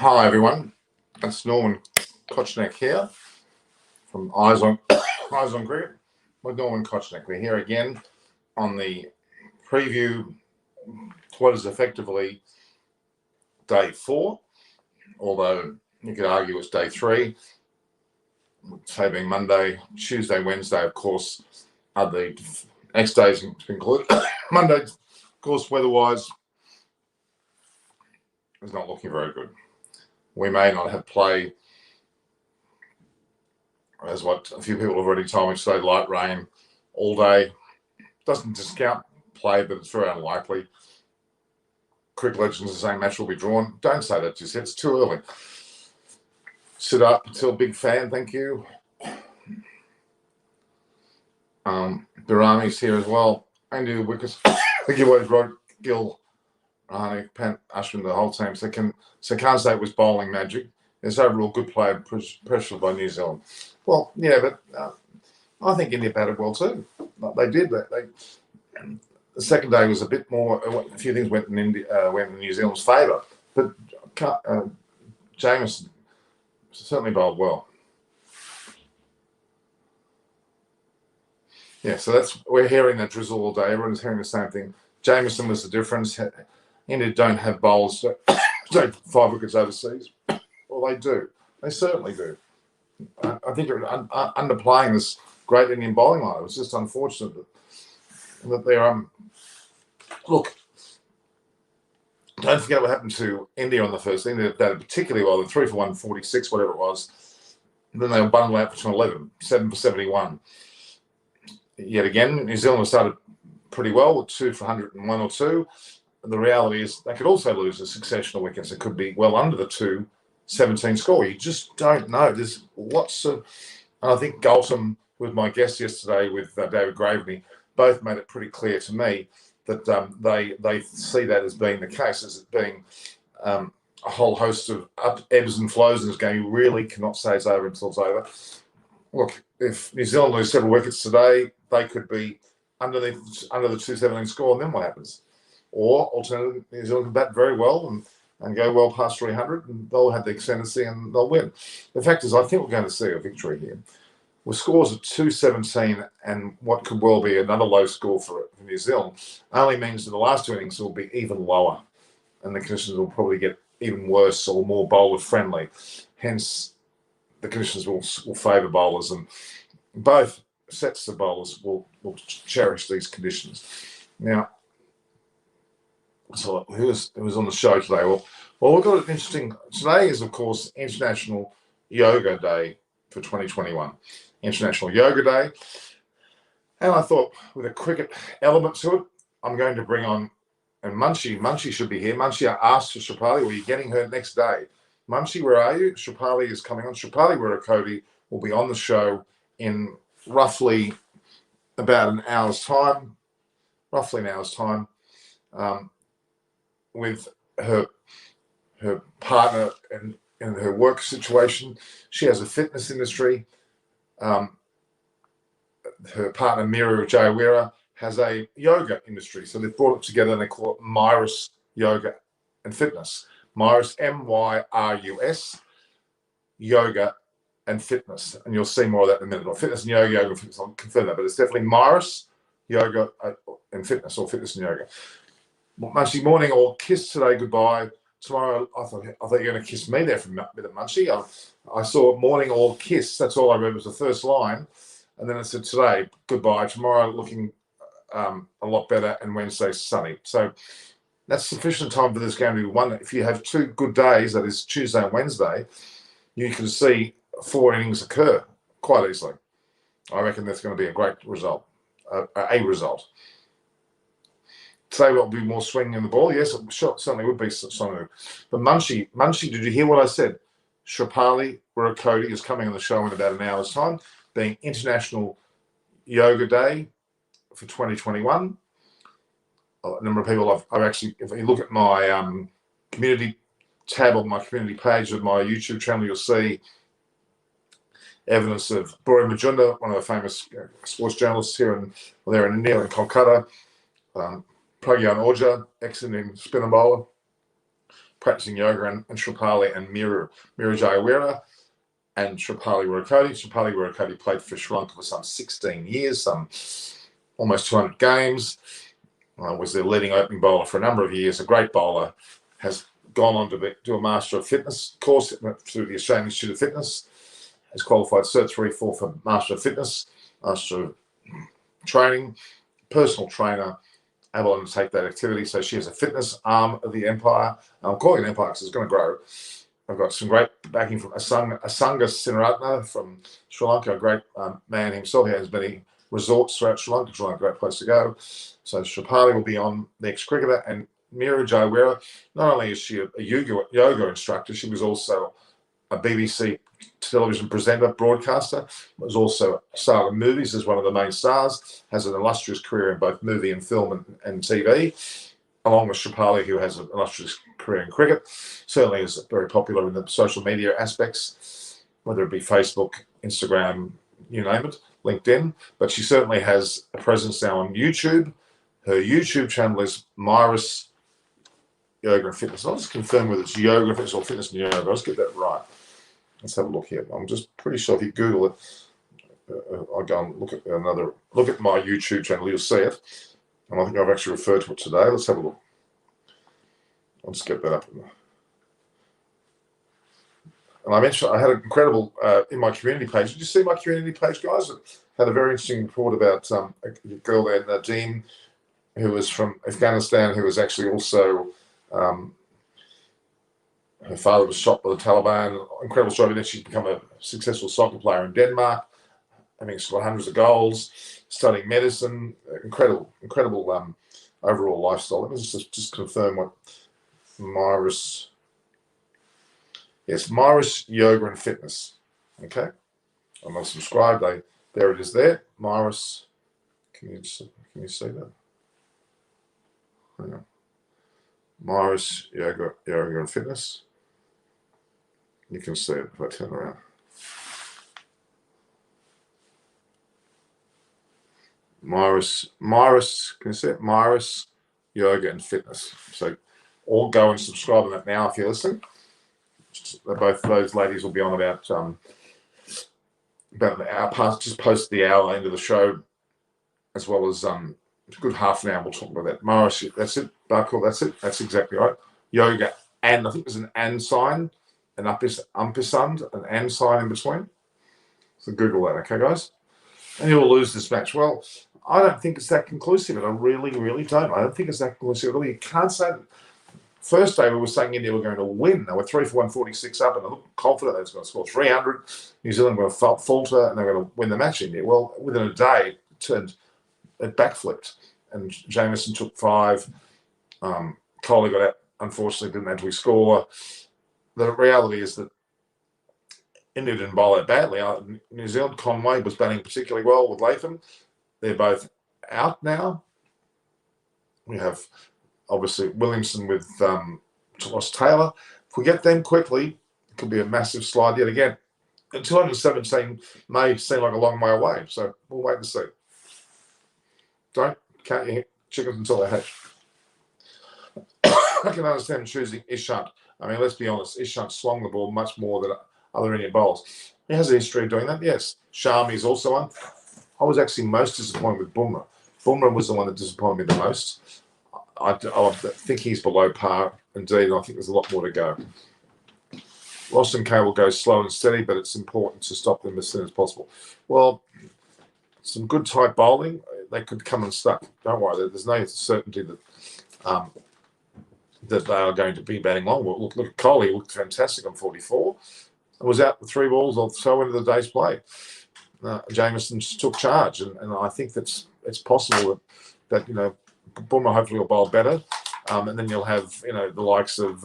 Hi everyone, it's Norman Kochnek here from Eyes on Cricket with Norman Kochnek. We're here again on the preview to what is effectively day 4, although you could argue it's day 3, say being Monday, Tuesday, Wednesday, of course, are the next days included. Monday, of course, weather-wise, is not looking very good. We may not have play, as what a few people have already told me today, light rain all day. Doesn't discount play, but it's very unlikely. Cricket legends are saying match will be drawn. Don't say that just yet. It's too early. Sit up until big fan. Thank you. Birami's here as well. Andy Wickers. Thank you always, Rod Gill, Rahani, Pant, Ashwin, the whole team. So can't say it was bowling magic. It's overall good play and pressure by New Zealand. Well, yeah, but I think India batted well too. They did. The second day was a bit more. A few things went in New Zealand's favour, but Jamieson certainly bowled well. Yeah, so we're hearing that drizzle all day. Everyone's hearing the same thing. Jamieson was the difference. India don't have bowlers take 5 wickets overseas. Well, they do. They certainly do. I think they're underplaying this great Indian bowling line. It was just unfortunate that they're look. Don't forget what happened to India on the first thing. They batted particularly well. The 3 for 146, whatever it was. And then they were bundled out for 11, 7 for 71. Yet again, New Zealand started pretty well with 2 for 101 or 2. The reality is they could also lose a succession of wickets. It could be well under the 2-17 score. You just don't know. There's lots of, and I think Galton, who was my guest yesterday with David Graveney, both made it pretty clear to me that they see that as being the case, as it being a whole host of ebbs and flows in this game. You really cannot say it's over until it's over. Look, if New Zealand lose several wickets today, they could be under the 2-17 score, and then what happens? Or alternatively, New Zealand can bat very well and go well past 300, and they'll have the ascendancy and they'll win. The fact is, I think we're going to see a victory here. With scores of 2-17 and what could well be another low score for New Zealand, only means that the last 2 innings will be even lower, and the conditions will probably get even worse or more bowler-friendly. Hence, the conditions will favour bowlers, and both sets of bowlers will cherish these conditions. Now, so who was on the show today? Well, we've got an interesting. Today is, of course, International Yoga Day for 2021. International Yoga Day, and I thought with a cricket element to it, I'm going to bring on and Munchie should be here. Munchie, I asked for Shripali. Well, you're getting her next day. Munchie, where are you? Shripali is coming on. Shripali Wirakoti will be on the show in roughly about an hour's time. With her partner and her work situation. She has a fitness industry. Her partner, Miru Jayawira, has a yoga industry. So they've brought it together and they call it Myrus Yoga and Fitness. Myrus, M-Y-R-U-S, Yoga and Fitness. And you'll see more of that in a minute. Or fitness and yoga and fitness. I'll confirm that. But it's definitely Myrus, Yoga and Fitness, or Fitness and Yoga. Munchie, morning all. Kiss today, goodbye. Tomorrow, I thought you were going to kiss me there for a minute, Munchie. I saw morning all kiss. That's all I read was the first line. And then it said today, goodbye. Tomorrow, looking a lot better, and Wednesday, sunny. So that's sufficient time for this game to be won. If you have 2 good days, that is Tuesday and Wednesday, you can see 4 innings occur quite easily. I reckon that's going to be a great result, a result. Today will be more swinging in the ball. Yes, it certainly would be something. But Munchie, did you hear what I said? Shripali Wirakoti is coming on the show in about an hour's time, being International Yoga Day for 2021. A number of people I've actually, if you look at my community tab on my community page of my YouTube channel, you'll see evidence of Buri Majunda, one of the famous sports journalists here in India, in Kolkata. Pragyan Orja, ex-Indian spinner bowler. practicing yoga, and Shripali and Mira Jayawira and Shripali Wirikoti. Shripali Wirikoti played for Sri Lanka for some 16 years, some almost 200 games. Was their leading opening bowler for a number of years. A great bowler, has gone on to do a Master of Fitness course through the Australian Institute of Fitness. Has qualified Cert 3-4 for Master of Fitness, Master of Training, personal trainer, able to undertake that activity. So she has a fitness arm of the empire. I'm calling it empire because it's going to grow. I've got some great backing from Asanga Sinaratne from Sri Lanka, a great man himself. He has many resorts throughout Sri Lanka. Sri Lanka, a great place to go. So Shripali will be on, the ex-cricketer. And Mira Jayawira, not only is she a yoga instructor, she was also a BBC television presenter, broadcaster, was also starred in movies as one of the main stars, has an illustrious career in both movie and film and TV, along with Shripali, who has an illustrious career in cricket. Certainly is very popular in the social media aspects, whether it be Facebook, Instagram, you name it, LinkedIn. But she certainly has a presence now on YouTube. Her YouTube channel is Myris Yoga and Fitness. I'll just confirm whether it's yoga and fitness or fitness and yoga. I'll just get that right. Let's have a look here. I'm just pretty sure if you Google it, I'll go and look at my YouTube channel, you'll see it. And I think I've actually referred to it today. Let's have a look. I'll just get that up. And I mentioned I had an incredible, in my community page. Did you see my community page, guys? It had a very interesting report about a girl there, Nadeem, who was from Afghanistan, who was actually also, her father was shot by the Taliban. Incredible story. Then she's become a successful soccer player in Denmark. I mean, she's got hundreds of goals, studying medicine. Incredible overall lifestyle. Let me just confirm what Myris. Yes, Myris Yoga and Fitness. Okay, I'm not subscribed. There it is. There, Myris. Can you see that? Hang on. Myris Yoga and Fitness. You can see it if I turn around. Myris, can you see it? Myris Yoga and Fitness. So all go and subscribe to that now if you're listening. Both those ladies will be on about an hour past, just post the hour into the show, as well as a good half an hour. We'll talk about that. Myris, that's it. Barcall, that's it. That's exactly right. Yoga, and I think there's an and sign, an ampersand, an and sign in between. So Google that, okay, guys? And you will lose this match. Well, I don't think it's that conclusive, and I really, really don't. I don't think it's that conclusive at all. You can't say that. First day we were saying India were going to win. They were 3 for 146 up, and I looked confident they were going to score 300. New Zealand were going to falter, and they were going to win the match. India. Well, within a day, it backflipped, and Jamieson took 5. Kohli got out. Unfortunately, didn't actually score. The reality is that India didn't bowl that badly. New Zealand, Conway was batting particularly well with Latham. They're both out now. We have obviously Williamson with Ross Taylor. If we get them quickly, it could be a massive slide yet again. And 217 may seem like a long way away, so we'll wait and see. Don't count your chickens until they hatch. I can understand choosing Ishant. I mean, let's be honest, Ishant swung the ball much more than other Indian bowlers. He has a history of doing that, yes. Sharmi is also one. I was actually most disappointed with Bumrah. Bumrah was the one that disappointed me the most. I think he's below par, indeed, and I think there's a lot more to go. Ross and Kay will go slow and steady, but it's important to stop them as soon as possible. Well, some good tight bowling, they could come unstuck. Don't worry, there's no certainty that they are going to be batting long. Look at Kohli, he looked fantastic on 44. And was out with 3 balls or so into the day's play. Jamieson took charge, and I think it's possible that Bumrah hopefully will bowl better, and then you'll have the likes of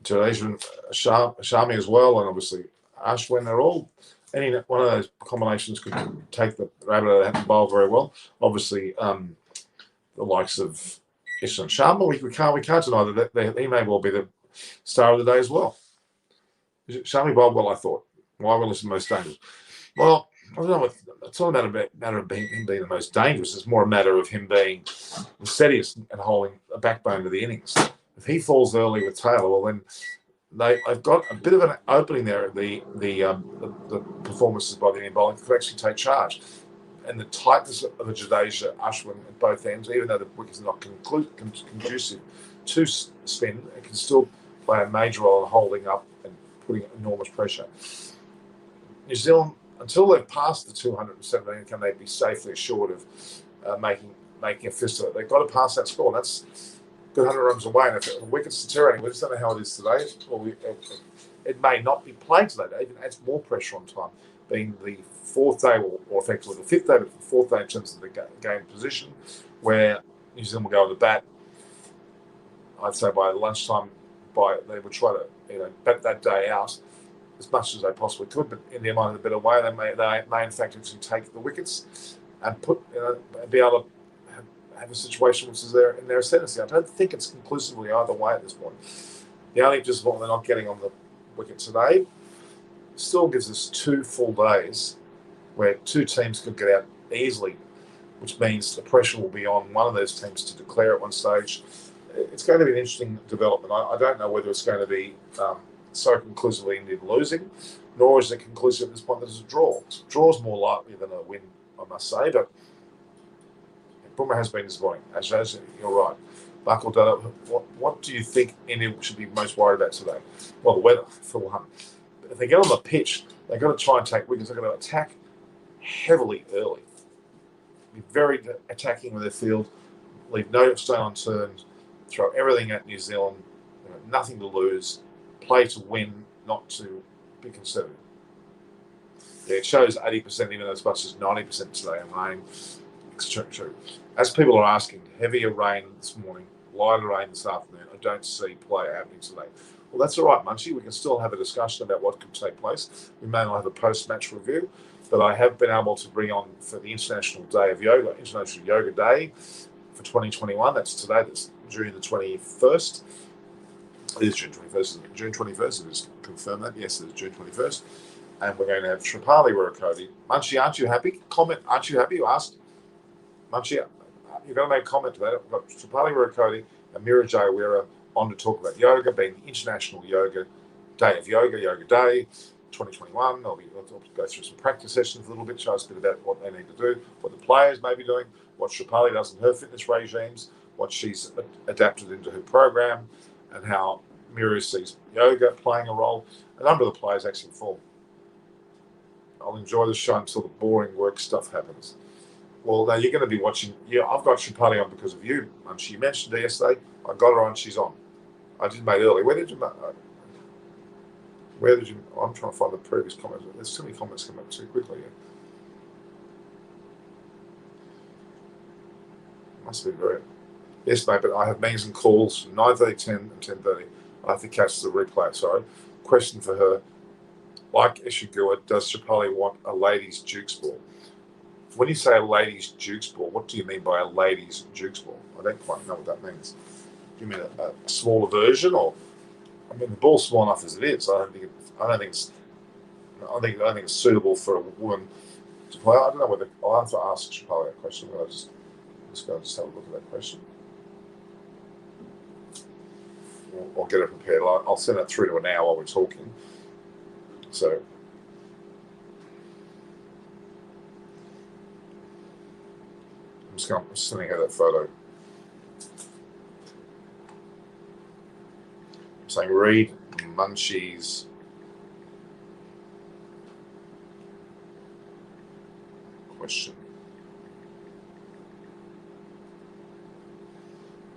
Jadeja, Sharmi as well, and obviously Ashwin. They're all any one of those combinations could take the rabbit out of the hat and bowl very well. Obviously, the likes of Ishant Sharma, we can't deny that he may well be the star of the day as well. Sharmi bowled well, I thought. Why will the most dangerous? Well, I don't know. It's not a matter of him being the most dangerous. It's more a matter of him being the steadiest and holding a backbone to the innings. If he falls early with Taylor, well then I've got a bit of an opening there at the performances by the Indian bowling could actually take charge. And the tightness of the Jadeja, Ashwin at both ends, even though the wickets are not conducive to spin, it can still play a major role in holding up and putting enormous pressure. New Zealand, until they've passed the 217, can they be safely assured of making a fist of it? They've got to pass that score. That's good 100 runs away. And if the wickets deteriorating, we just don't know how it is today. It may not be played today. It even adds more pressure on time, being the fourth day, or effectively the fifth day, but the fourth day in terms of the game position, where New Zealand will go on the bat. I'd say by lunchtime, they would try to bat that day out as much as they possibly could, but in their mind, in a better way, they may in fact actually take the wickets and be able to have a situation which is in their ascendancy. I don't think it's conclusively either way at this point. The only disappointment they're not getting on the wicket today still gives us 2 full days where 2 teams could get out easily, which means the pressure will be on one of those teams to declare at one stage. It's going to be an interesting development. I don't know whether it's going to be so conclusively Indian losing, nor is it conclusive at this point that it's a draw. Draw's more likely than a win, I must say, but Bumrah has been disappointing. As you're right. Buckle data. What do you think India should be most worried about today? Well, the weather, for one. If they get on the pitch, they've got to try and take wickets. They're going to attack heavily early. Be very attacking with their field. Leave no stone unturned. Throw everything at New Zealand. Nothing to lose. Play to win, not to be conservative. Yeah, it shows 80%, even as much as 90% today in rain. It's true. As people are asking, heavier rain this morning, lighter rain this afternoon. I don't see play happening today. Well, that's all right, Munchie. We can still have a discussion about what could take place. We may not have a post-match review, but I have been able to bring on for the International Day of Yoga, International Yoga Day for 2021. That's today. That's June the 21st. It is June 21st. June 21st. Just confirm that. Yes, it is June 21st. And we're going to have Shripali Wirakoti. Munchie, aren't you happy? Comment. Aren't you happy? You asked. Munchie, you've got to make a comment to that. We've got Shripali Wirakoti and Mira Jayawira on to talk about yoga, being International Yoga Day of Yoga Day 2021. They'll go through some practice sessions a little bit, show us a bit about what they need to do, what the players may be doing, what Shripali does in her fitness regimes, what she's adapted into her program, and how Mira sees yoga playing a role. A number of the players actually fall. I'll enjoy the show until the boring work stuff happens. Well, now you're going to be watching. Yeah, I've got Shripali on because of you, Munchie. You mentioned her yesterday. I got her on. She's on. I did make early. Where did you? I'm trying to find the previous comments. There's too many comments coming up too quickly. Yeah. Must be very. Yes, mate. But I have meetings and calls 9:30, 10, and 10:30. I have to catch the replay. Sorry. Question for her. Like Ishigua, does Shripali want a ladies' Dukes ball? When you say a ladies' Dukes ball, what do you mean by a ladies' Dukes ball? I don't quite know what that means. Do you mean a smaller version, or? I mean, the ball's small enough as it is. I don't think it's suitable for a woman to play. I don't know whether I'll have to ask Shripali that question. But I'll just have a look at that question. I'll get it prepared. I'll send it through to her now while we're talking. So. I'm just sending her that photo. I'm saying read Munchie's question.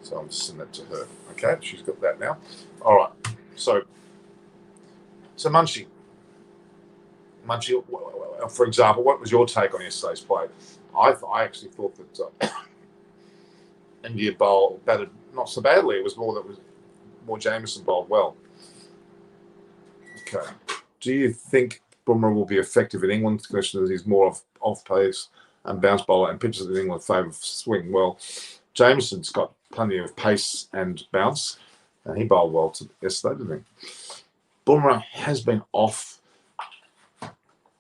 So I'm just sending that to her. Okay, she's got that now. All right. So Munchie, for example, what was your take on yesterday's play? I actually thought that India batted not so badly. It was more Jamieson bowled well. Okay. Do you think Bumrah will be effective in England? The question is, he's more off pace and bounce bowler, and pitches in England favour swing. Well, Jamieson's got plenty of pace and bounce, and he bowled well yesterday, didn't he? Bumrah has been off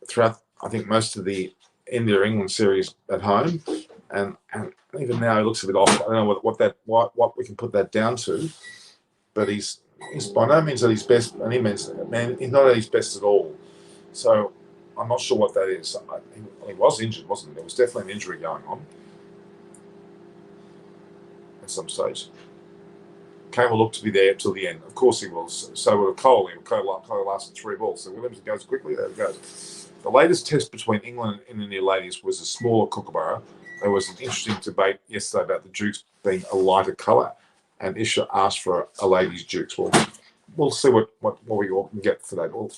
throughout, I think, most of the India-England series at home, and even now he looks a bit off. I don't know what we can put that down to. but he's by no means at his best, and he's not at his best at all. So I'm not sure what that is. He was injured, wasn't he? There was definitely an injury going on at some stage. Kane will look to be there till the end. Of course he will. So will Cole. Cole lasted 3 balls. So Williams goes quickly. There it goes. The latest test between England and India ladies was a smaller kookaburra. There was an interesting debate yesterday about the Dukes being a lighter colour, and Isha asked for a ladies' Dukes. Well, we'll see what we all can get for that. Well,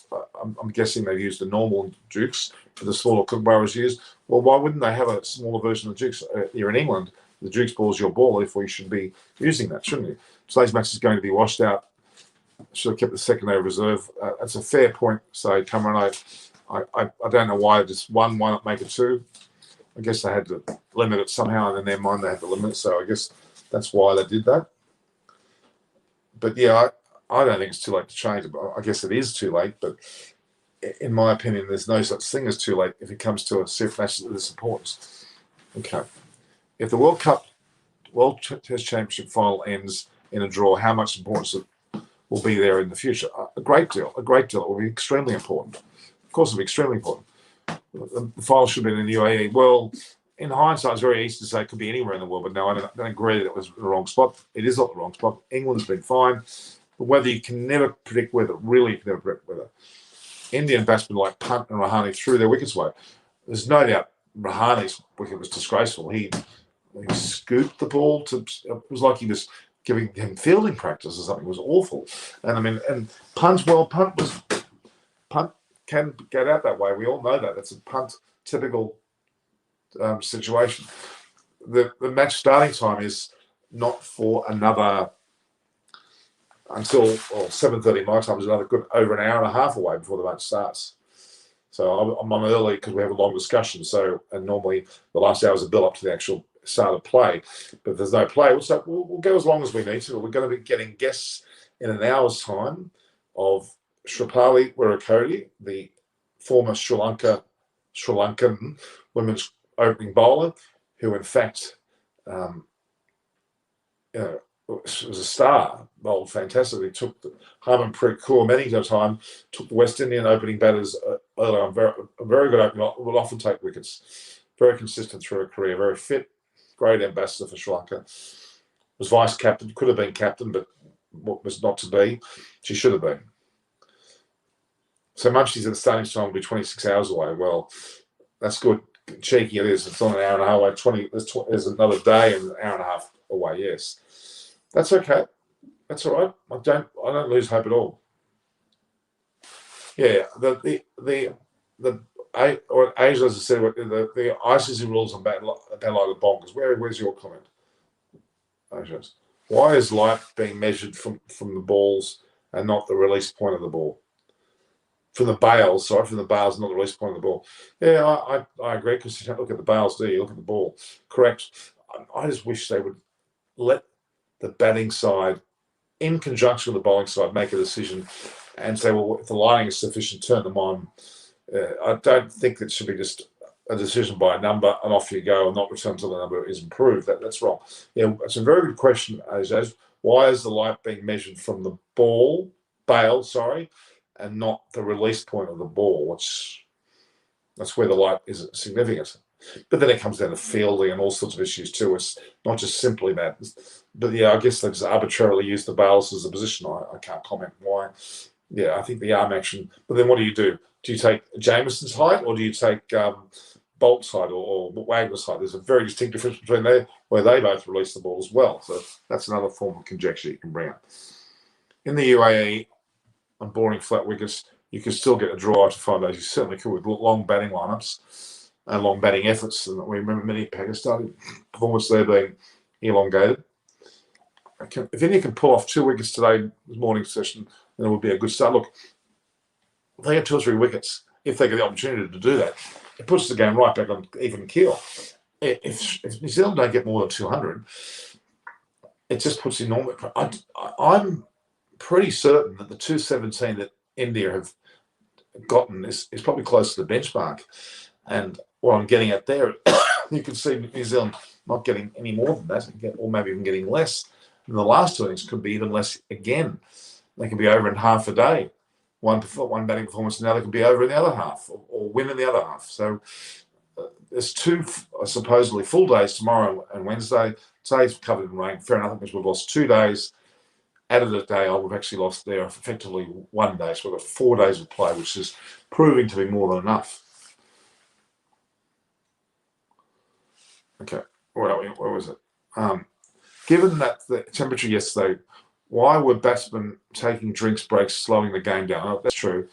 I'm guessing they've used the normal Dukes, but the smaller kookaburra was used. Well, why wouldn't they have a smaller version of the Dukes? You're in England. The Dukes ball is your ball. Therefore, you should be using that, shouldn't you? Today's match is going to be washed out. Should have kept the second over reserve. That's a fair point. So, Cameron, I don't know why just one. Why not make it 2? I guess they had to limit it somehow, and in their mind they had to limit it. So I guess that's why they did that. But yeah, I don't think it's too late to change it. I guess it is too late. But in my opinion, there's no such thing as too late if it comes to a match of this importance. Okay. If the World Test Championship final ends in a draw, how much importance will be there in the future? A great deal. A great deal. It will be extremely important. Of course, it'll be extremely important. The final should be in the UAE. Well, in hindsight, it's very easy to say it could be anywhere in the world, but no, I don't agree that it was the wrong spot. It is not the wrong spot. England's been fine. The weather, you can never predict weather. Really, you can never predict weather. Indian batsmen like Punt and Rahane threw their wickets away. There's no doubt Rahane's wicket was disgraceful. He scooped the ball it was like he was giving him fielding practice or something. It was awful. And I mean, and Punt can get out that way. We all know that. That's a Punt typical situation. The match starting time is not for another until 7:30 my time. Is another good over an hour and a half away before the match starts. So I'm on early because we have a long discussion. So and normally the last hour is a build up to the actual start of play, but if there's no play. We'll go as long as we need to. We're going to be getting guests in an hour's time of Shripali Wirakodi, the former Sri Lankan women's opening bowler, who in fact was a star, bowled fantastically, took Harmanpreet Kaur many a time, took the West Indian opening batters early on, a very good opener, will often take wickets, very consistent through her career, very fit, great ambassador for Sri Lanka, was vice captain, could have been captain, but was not to be. She should have been. So Munchie's at the starting time will be 26 hours away. Well, that's good. Cheeky it is. It's on an hour and a half away. There's another day and an hour and a half away. Yes, that's okay. That's all right. I don't lose hope at all. Yeah, Asia, as I said, the ICC rules on bad light are bonkers. Where's your comment, Asia? Why is light being measured from the balls and not the release point of the ball? From the bails, not the release point of the ball. Yeah, I agree, because you don't look at the bails, do you? You look at the ball. Correct. I just wish they would let the batting side, in conjunction with the bowling side, make a decision and say, well, if the lining is sufficient, turn them on. I don't think it should be just a decision by a number and off you go and not return until the number is improved. That's wrong. Yeah, it's a very good question, Ajaz. Why is the light being measured from the bail, and not the release point of the ball, that's where the light is significant. But then it comes down to fielding and all sorts of issues too. It's not just simply that. But yeah, I guess they just arbitrarily use the bails as a position. I can't comment why. Yeah, I think the arm action. But then what do? Do you take Jameson's height, or do you take Bolt's height, or Wagner's height? There's a very distinct difference between there, where they both release the ball as well. So that's another form of conjecture you can bring up. In the UAE, on boring flat wickets, you can still get a draw after 5 days. You certainly could with long batting lineups and long batting efforts. And we remember many Pakistani performance there being elongated. If India can pull off 2 wickets today, this morning session, then it would be a good start. Look, if they get 2 or 3 wickets, if they get the opportunity to do that, it puts the game right back on even keel. If New Zealand don't get more than 200, it just puts enormous. I'm pretty certain that the 217 that India have gotten is probably close to the benchmark. And what I'm getting at there, you can see New Zealand not getting any more than that, or maybe even getting less. And the last two innings could be even less again. They can be over in half a day. One batting performance, and the other can be over in the other half, or win in the other half. So there's two supposedly full days tomorrow and Wednesday. Today's covered in rain. Fair enough, because we've lost 2 days. Added a day on, we've actually lost there effectively 1 day. So we've got 4 days of play, which is proving to be more than enough. Okay, where are we? Where was it? Given that the temperature yesterday, why were batsmen taking drinks breaks, slowing the game down? Oh, that's true.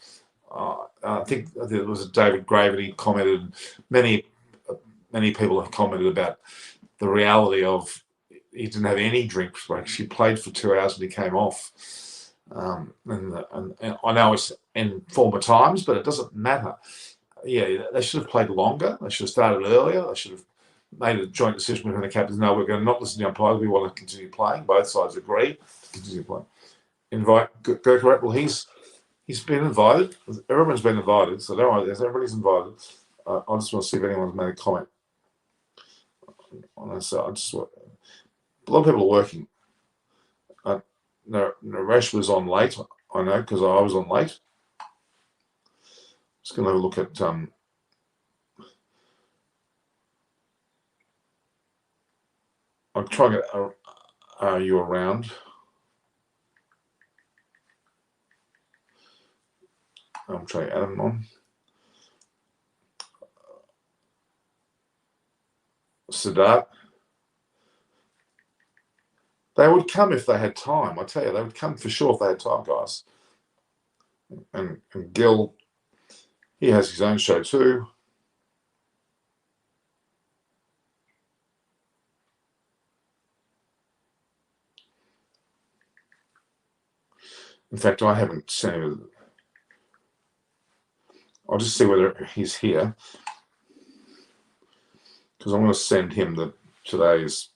I think there was a David Gravity commented. Many people have commented about the reality of he didn't have any drinks breaks. He played for 2 hours and he came off. And I know it's in former times, but it doesn't matter. Yeah, they should have played longer. They should have started earlier. They should have made a joint decision between the captains. No, we're going to not listen to umpires. We want to continue playing. Both sides agree to continue playing. Invite Gurkha. Well, he's been invited. Everyone's been invited, so don't worry. Everybody's invited. I just want to see if anyone's made a comment on this. A lot of people are working. Naresh was on late. I know, because I was on late. Just going to have a look at I'll try to get are you around? I'm trying to add them on. Sadat. They would come if they had time. I tell you, they would come for sure if they had time, guys. And Gil, he has his own show too. In fact, I haven't seen him. I'll just see whether he's here, because I'm going to send him today's.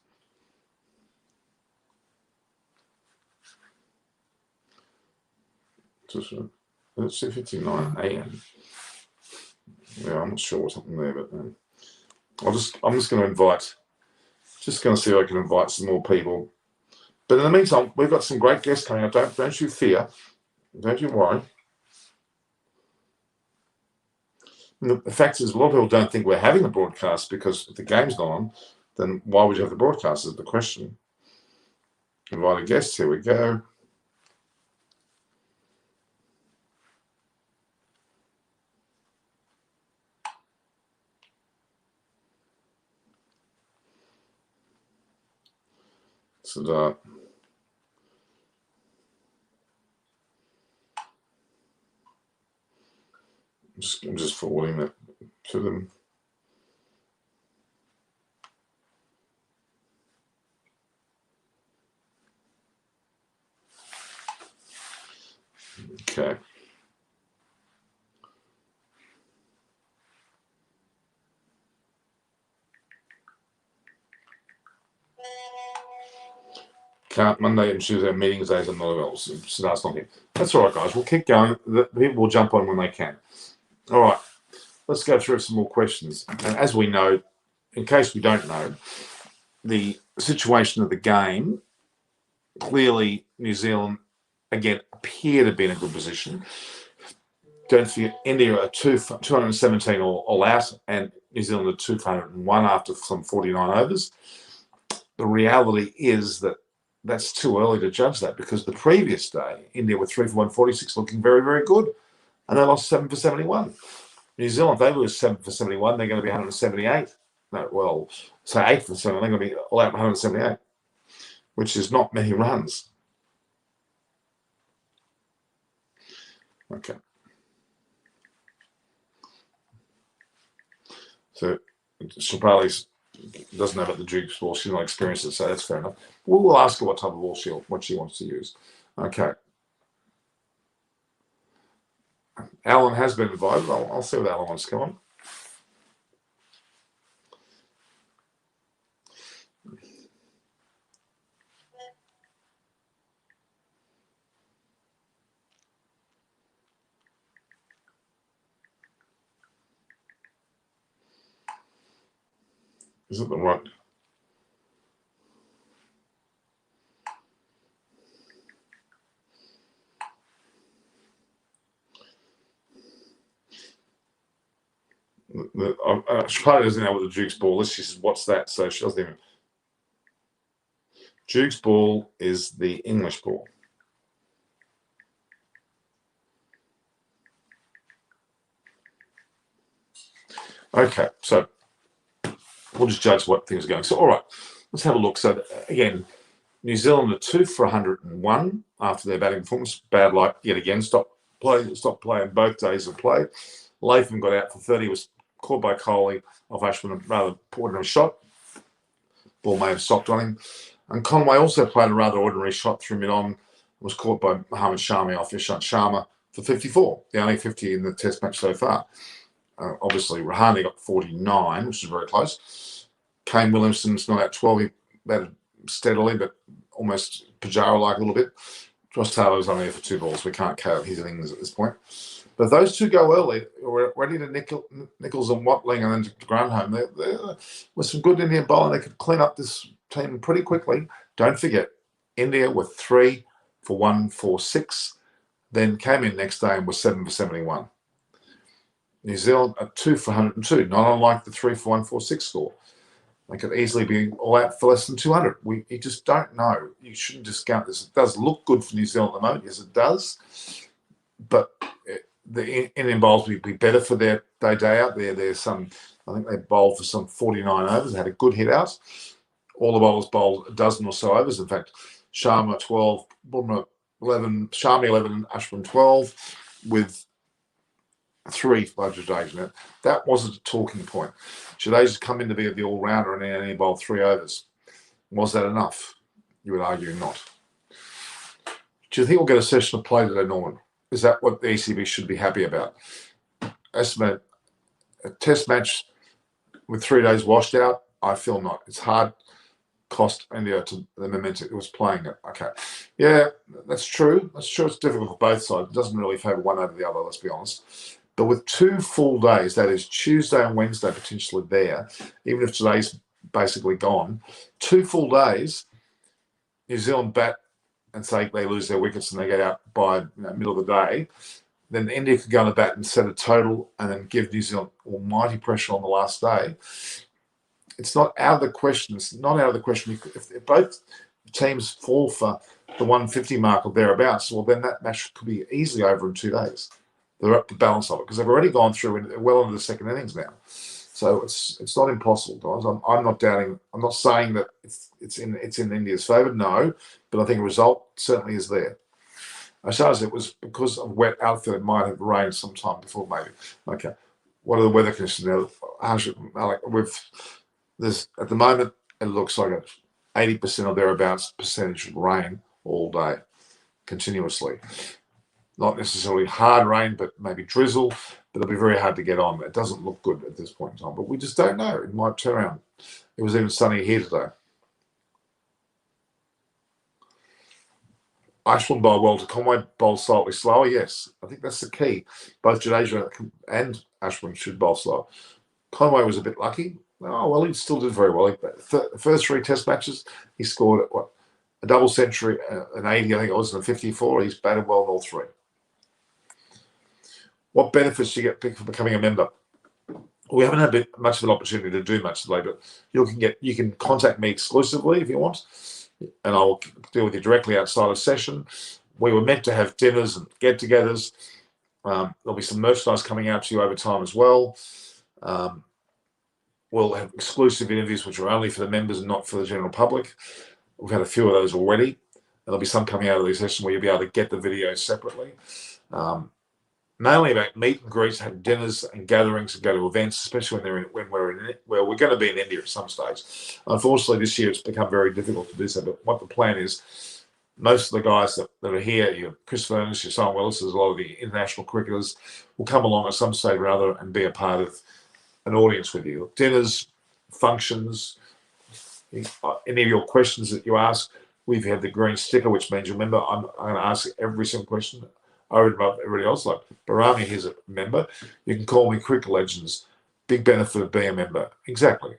It's 2:59 a.m. Yeah, I'm not sure what's happening there, but I'm just going to invite. Just going to see if I can invite some more people. But in the meantime, we've got some great guests coming up. Don't you fear. Don't you worry. And the fact is, a lot of people don't think we're having a broadcast, because if the game's not on, then why would you have the broadcast is the question. Invite a guest. Here we go. So I'm just forwarding that to them. Okay. Monday and Tuesday meetings days and nothing else. So that's not here. That's all right, guys. We'll keep going. The people will jump on when they can. All right. Let's go through some more questions. And as we know, in case we don't know, the situation of the game, clearly New Zealand, again, appear to be in a good position. Don't forget, India are 217 all out, and New Zealand are 201 after some 49 overs. The reality is that that's too early to judge that, because the previous day, India were 3 for 146, looking very, very good, and they lost 7 for 71. New Zealand, they lose 7 for 71, they're going to be 178. No, well, say 8 for 7, they're going to be all out 178, which is not many runs. Okay. So Shapali doesn't know about the Duke's ball. She's not experienced it, so that's fair enough. We'll ask her what type of ball what she wants to use. Okay. Alan has been invited. I'll see what Alan wants to come on. Is it the right? Shapati doesn't know what the Duke's ball is. She says, "What's that?" So she doesn't even. Duke's ball is the English ball. Okay, so we'll just judge what things are going. So, all right, let's have a look. So, again, New Zealand are 2 for 101 after their batting performance. Bad luck yet again. Stopped playing both days of play. Latham got out for 30. Was caught by Coley off Ashman, rather poor in a shot. Ball may have stopped on him. And Conway also played a rather ordinary shot through mid-on. Was caught by Mohammad Shami off Ishant Sharma for 54. The only 50 in the Test match so far. Obviously, Rahane got 49, which is very close. Kane Williamson's not out 12. He batted steadily, but almost Pujara-like a little bit. Josh Taylor was only there for 2 balls. We can't count his innings at this point. But if those two go early, we're ready to Nichols and Watling and then to Grandhome. With some good Indian bowling, they could clean up this team pretty quickly. Don't forget, India were 3 for 146, then came in next day and was 7 for 71. New Zealand are 2 for 102, not unlike the 3 for 146 score. They could easily be all out for less than 200. You just don't know. You shouldn't discount this. It does look good for New Zealand at the moment. Yes, it does. But the Indian bowls will be better for their day out. There's some, I think they bowled for some 49 overs. They had a good hit out. All the bowlers bowled a dozen or so overs. In fact, Sharma 12, Bumrah 11, Shami 11, Ashwin 12, with 3 by Jadeja. That wasn't a talking point. Jadeja's come in to be the all-rounder and only bowled 3 overs. Was that enough? You would argue not. Do you think we'll get a session of play today, Norman? Is that what the ECB should be happy about? Estimate a Test match with 3 days washed out? I feel not. It's hard cost India to the momentum it was playing it. Okay. Yeah, that's true. That's true. It's difficult for both sides. It doesn't really favour one over the other, let's be honest. But with 2 full days, that is Tuesday and Wednesday potentially there, even if today's basically gone, 2 full days, New Zealand bat and say they lose their wickets and they get out by middle of the day, then India could go on the bat and set a total and then give New Zealand almighty pressure on the last day. It's not out of the question. It's not out of the question. If both teams fall for the 150 mark or thereabouts, well, then that match could be easily over in 2 days. They're up the balance of it because they've already gone through well into the second innings now. So it's not impossible, guys. I'm not doubting. I'm not saying that it's in India's favour. No, but I think a result certainly is there. As far as it was because of wet outfield, it might have rained sometime before maybe. Okay, what are the weather conditions now? There's at the moment it looks like a 80% or thereabouts percentage of rain all day, continuously. Not necessarily hard rain, but maybe drizzle. But it'll be very hard to get on. It doesn't look good at this point in time, but we just don't know. It might turn around. It was even sunny here today. Ashwin bowled well to Conway, bowled slightly slower. Yes, I think that's the key. Both Jadeja and Ashwin should bowl slow. Conway was a bit lucky. Oh, well, he still did very well. The first 3 Test matches, he scored a double century, an 80, I think it was, and a 54. He's batted well in all 3. What benefits do you get for becoming a member? We haven't had much of an opportunity to do much today, but you can contact me exclusively if you want, and I'll deal with you directly outside of session. We were meant to have dinners and get-togethers. There'll be some merchandise coming out to you over time as well. We'll have exclusive interviews which are only for the members and not for the general public. We've had a few of those already. And there'll be some coming out of these sessions where you'll be able to get the videos separately. Mainly about meet and greets, have dinners and gatherings and go to events, especially when we're going to be in India at some stage. Unfortunately, this year it's become very difficult to do so. But what the plan is, most of the guys that are here, Chris Furness, your Simon Willis, there's a lot of the international cricketers will come along at some stage or other and be a part of an audience with you. Dinners, functions, any of your questions that you ask, we've had the green sticker, which means, remember, I'm going to ask every single question over and above everybody else. Like Barami, he's a member. You can call me Cricket Legends. Big benefit of being a member. Exactly.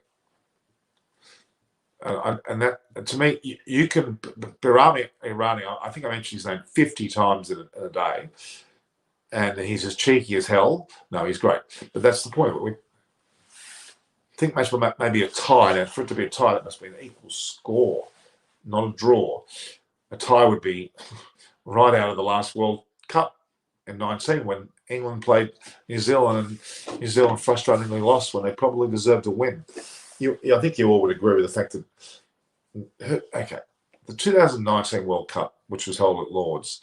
And that, to me, you can, Barami Irani, I think I mentioned his name 50 times in a day, and he's as cheeky as hell. No, he's great. But that's the point. think match may be a tie. Now, for it to be a tie, that must be an equal score, not a draw. A tie would be right out of the last World Cup in 19 when England played New Zealand and New Zealand frustratingly lost when they probably deserved to win. I think you all would agree with the fact that, okay, the 2019 World Cup, which was held at Lord's,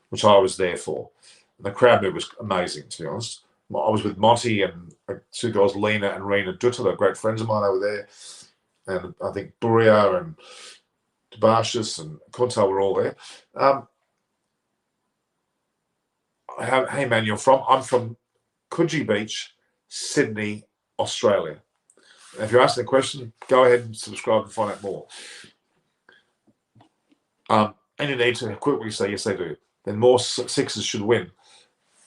which I was there for, and the crowd mood was amazing, to be honest. I was with Monty and two girls, Lena and Rena Dutta, they're great friends of mine over there. And I think Buria and Debashis and Kuntal were all there. Hey man, you're from? I'm from Coogee Beach, Sydney, Australia. And if you're asking a question, go ahead and subscribe and find out more. And you need to quickly say, yes, they do. Then more Sixers should win.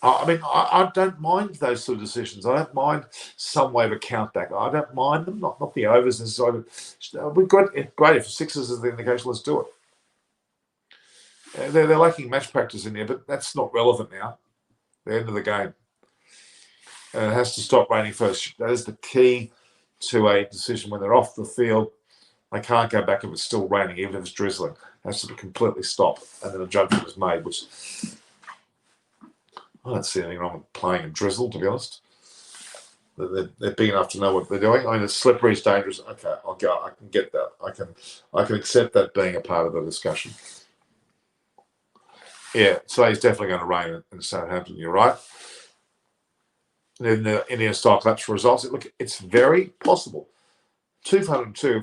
I mean, I don't mind those sort of decisions. I don't mind some way of a count back. I don't mind them, not the overs necessarily. We've got great if Sixers is the indication. Let's do it. They're lacking match practice in there, but that's not relevant now. The end of the game. And it has to stop raining first. That is the key to a decision when they're off the field. They can't go back if it's still raining, even if it's drizzling. It has to completely stop. And then a judgment is made, which I don't see anything wrong with playing in drizzle, to be honest. They're big enough to know what they're doing. I mean, it's slippery, it's dangerous. Okay, I'll go. I can get that. I can accept that being a part of the discussion. Yeah, today's definitely going to rain in Southampton. You're right. In the India-style collapse for results, it's very possible. 202.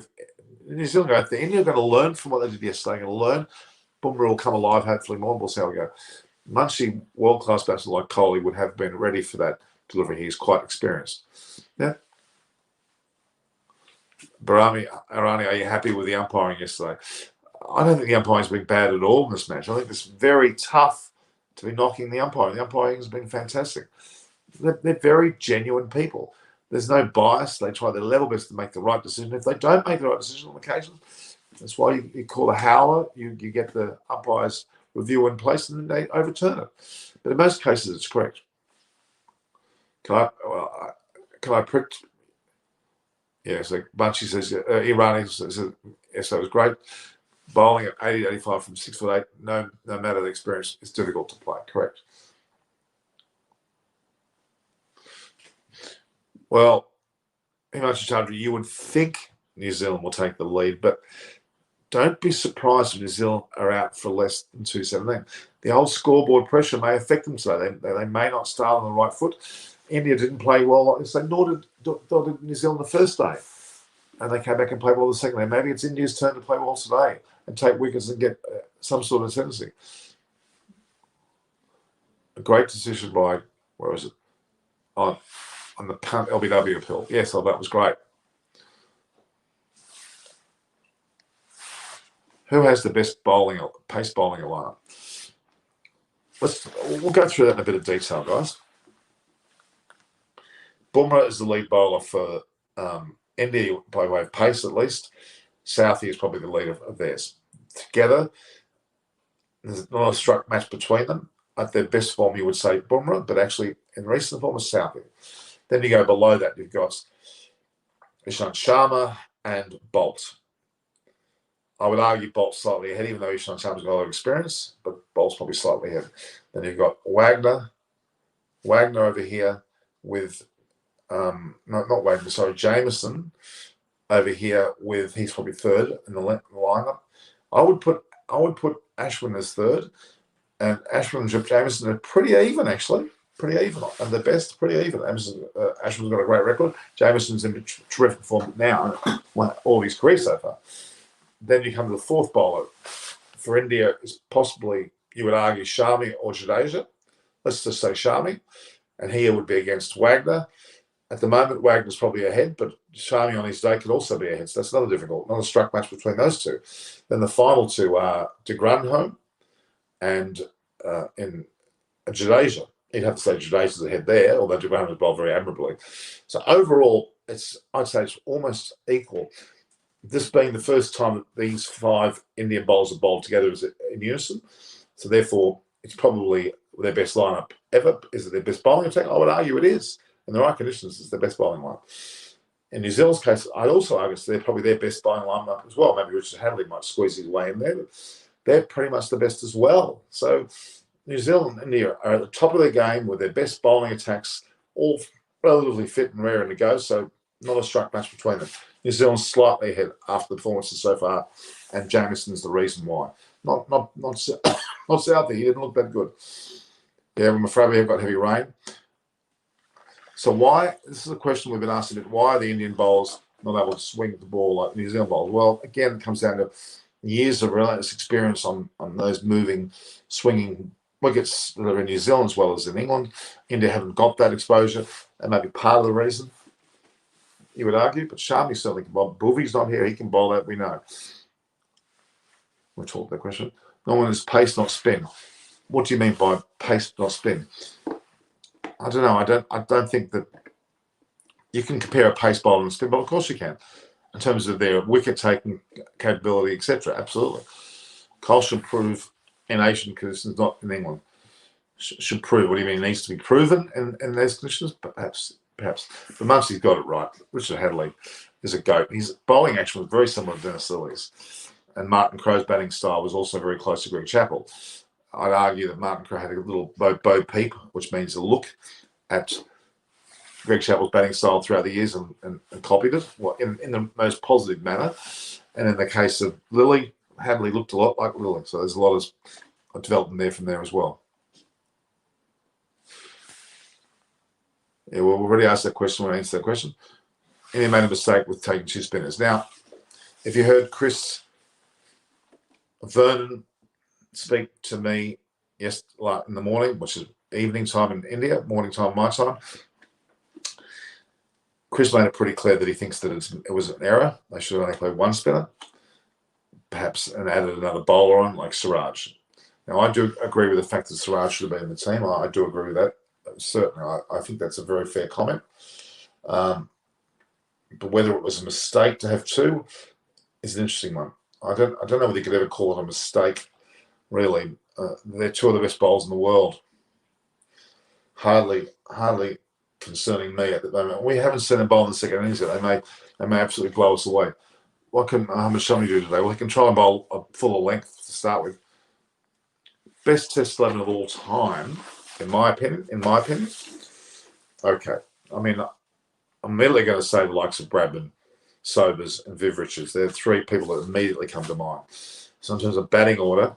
New Zealand go. India are going to learn from what they did yesterday. They're going to learn. Bumrah will come alive, hopefully more. We'll see how we go. Munchie, world-class batsman like Kohli would have been ready for that delivery. He's quite experienced. Yeah. Barami, Arani, are you happy with the umpiring yesterday? I don't think the umpiring's been bad at all in this match. I think it's very tough to be knocking the umpiring. The umpiring has been fantastic. They're very genuine people. There's no bias. They try their level best to make the right decision. If they don't make the right decision on occasion, that's why you call a howler. You get the umpire's review in place and then they overturn it. But in most cases, it's correct. Can I prick? Yeah, so Bunchy says, Irani says, yes, that was great. Bowling at 80-85 from 6'8", no matter the experience, it's difficult to play. Correct. Well, Himanshu Chandra, you would think New Zealand will take the lead, but don't be surprised if New Zealand are out for less than 217. The whole scoreboard pressure may affect them today. They may not start on the right foot. India didn't play well, so nor did New Zealand the first day. And they came back and played well the second day. Maybe it's India's turn to play well today and take wickets and get some sort of sentencing. A great decision by, where was it? On the punt LBW appeal. Yes, that was great. Who has the best pace bowling lineup? We'll go through that in a bit of detail, guys. Bumrah is the lead bowler for India by way of pace, at least. Southee is probably the leader of theirs. Together, there's not a struck match between them. At their best form, you would say Bumrah, but actually, in recent form, it's Southee. Then you go below that, you've got Ishant Sharma and Bolt. I would argue Bolt's slightly ahead, even though Ishant Sharma's got a lot of experience, but Bolt's probably slightly ahead. Then you've got Wagner over here with, not Wagner, sorry, Jameson over here with, he's probably third in the lineup. I would put Ashwin as third, and Ashwin and Jameson are pretty even, actually. Pretty even. And the best, pretty even. Ashwin's got a great record. Jameson's in terrific form now, won all his career so far. Then you come to the fourth bowler. For India, is possibly, you would argue, Shami or Jadeja. Let's just say Shami. And here would be against Wagner. At the moment, Wagner's probably ahead, but Shami on his day could also be ahead. So that's another struck match between those two. Then the final two are de Grandhomme and in Jadeja. You'd have to say Jadeja's ahead there, although de Grandhomme has bowled very admirably. So overall, I'd say it's almost equal. This being the first time that these five Indian bowlers have bowled together in unison. So therefore, it's probably their best lineup ever. Is it their best bowling attack? I would argue it is. In the right conditions, it's their best bowling lineup. In New Zealand's case, I'd also argue they're probably their best bowling lineup as well. Maybe Richard Hadley might squeeze his way in there, but they're pretty much the best as well. So New Zealand and India are at the top of their game with their best bowling attacks, all relatively fit and raring to go. So not a struck match between them. New Zealand's slightly ahead after the performances so far, and Jamison's the reason why. Not Southie. He didn't look that good. Yeah, I'm afraid we have got heavy rain. So why? This is a question we've been asked a bit. Why are the Indian bowlers not able to swing the ball like New Zealand bowlers? Well, again, it comes down to years of relentless experience on those moving, swinging wickets that are in New Zealand as well as in England. India haven't got that exposure, and maybe part of the reason, you would argue. But Sharmi certainly can bowl. Bhuvi's not here. He can bowl that, we know. We'll talk that question. No one is pace, not spin. What do you mean by pace, not spin? I don't know. I don't think that you can compare a pace bowler and a spin bowler. Of course you can, in terms of their wicket-taking capability, etc. Absolutely. Cole should prove in Asian conditions, not in England. Should prove. What do you mean? It needs to be proven in those conditions? Perhaps. But Muncie's got it right. Richard Hadley is a goat. His bowling action was very similar to Dennis Lilly's. And Martin Crowe's batting style was also very close to Greg Chappell. I'd argue that Martin Crowe had a little bo peep, which means a look at Greg Chappell's batting style throughout the years and copied it in the most positive manner. And in the case of Lilly, Hadley looked a lot like Lilly. So there's a lot of development there from there as well. Yeah, well, we've already asked that question. We'll answer that question. India made a mistake with taking 2 spinners. Now, if you heard Chris Vernon speak to me in the morning, which is evening time in India, morning time my time, Chris made it pretty clear that he thinks that it was an error. They should have only played 1 spinner, perhaps, and added another bowler on, like Siraj. Now, I do agree with the fact that Siraj should have been in the team. I do agree with that. Certainly, I think that's a very fair comment. But whether it was a mistake to have 2 is an interesting one. I don't know whether you could ever call it a mistake, really. They're 2 of the best bowlers in the world. Hardly concerning me at the moment. We haven't seen them bowl in the second innings yet. They may absolutely blow us away. What can Mohammad Shami do today? Well, he can try and bowl a fuller length to start with. Best Test 11 of all time, in my opinion. Okay. I mean, I'm immediately going to say the likes of Bradman, Sobers, and Viv Richards. They're 3 people that immediately come to mind. So in terms of batting order,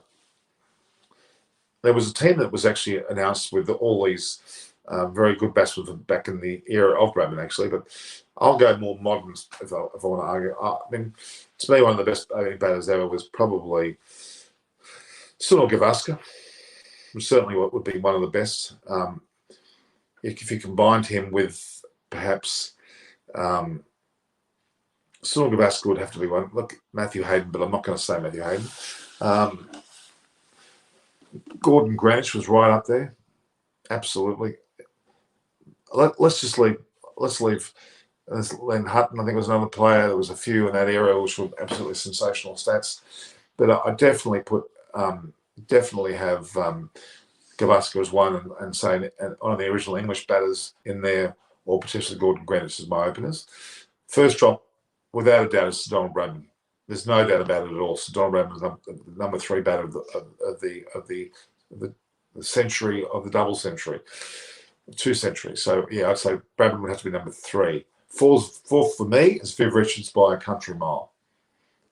there was a team that was actually announced with all these very good batsmen back in the era of Bradman, actually. But I'll go more modern if I want to argue. I mean, to me, one of the best batters ever was probably Sunil Gavaskar. Certainly what would be one of the best. If you combined him with perhaps Sunil Gavaskar would have to be one. Look, Matthew Hayden, but I'm not going to say Matthew Hayden. Gordon Greenwich was right up there. Absolutely. Let's leave Len Hutton. I think was another player. There was a few in that era which were absolutely sensational stats. But I definitely have Gavaskar as one and say one of the original English batters in there, or potentially Gordon Greenwich as my openers. First drop, without a doubt, is Sir Donald Bradman. There's no doubt about it at all. Sir Donald Bradman is number 3 batter of the century, of the double century, 2 centuries. So yeah, I'd say Bradman would have to be number 3. Fourth for me is Viv Richards by a country mile.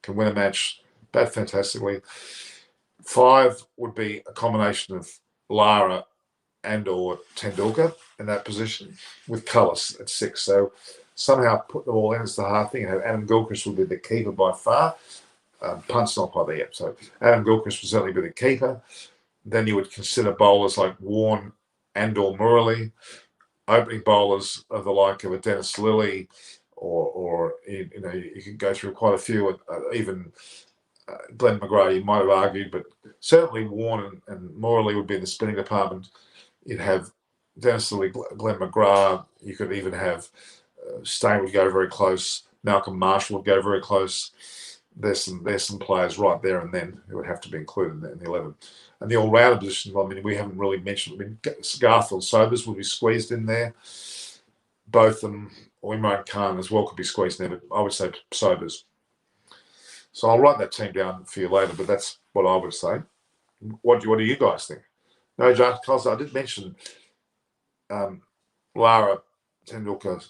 Can win a match, bat fantastically. 5 would be a combination of Lara and or Tendulkar in that position, with Cullis at 6. So somehow put them all in is the hard thing. And Adam Gilchrist would be the keeper by far. Punt's not quite there yet. So Adam Gilchrist would certainly be the keeper. Then you would consider bowlers like Warne and or Murali, opening bowlers of the like of a Dennis Lilly, or you could go through quite a few, even Glenn McGrath, you might have argued, but certainly Warne and Morley would be in the spinning department. You'd have Dennis Lilly, Glenn McGrath. You could even have Stain would go very close. Malcolm Marshall would go very close. There's some players right there and then who would have to be included in the 11. And the all-rounder position, well, I mean, we haven't really mentioned. I mean, Garfield Sobers would be squeezed in there. Both of them or Imran Khan as well could be squeezed in there, but I would say Sobers. So I'll write that team down for you later, but that's what I would say. What do you guys think? No, Carlos, I did mention Lara, Tendulkar,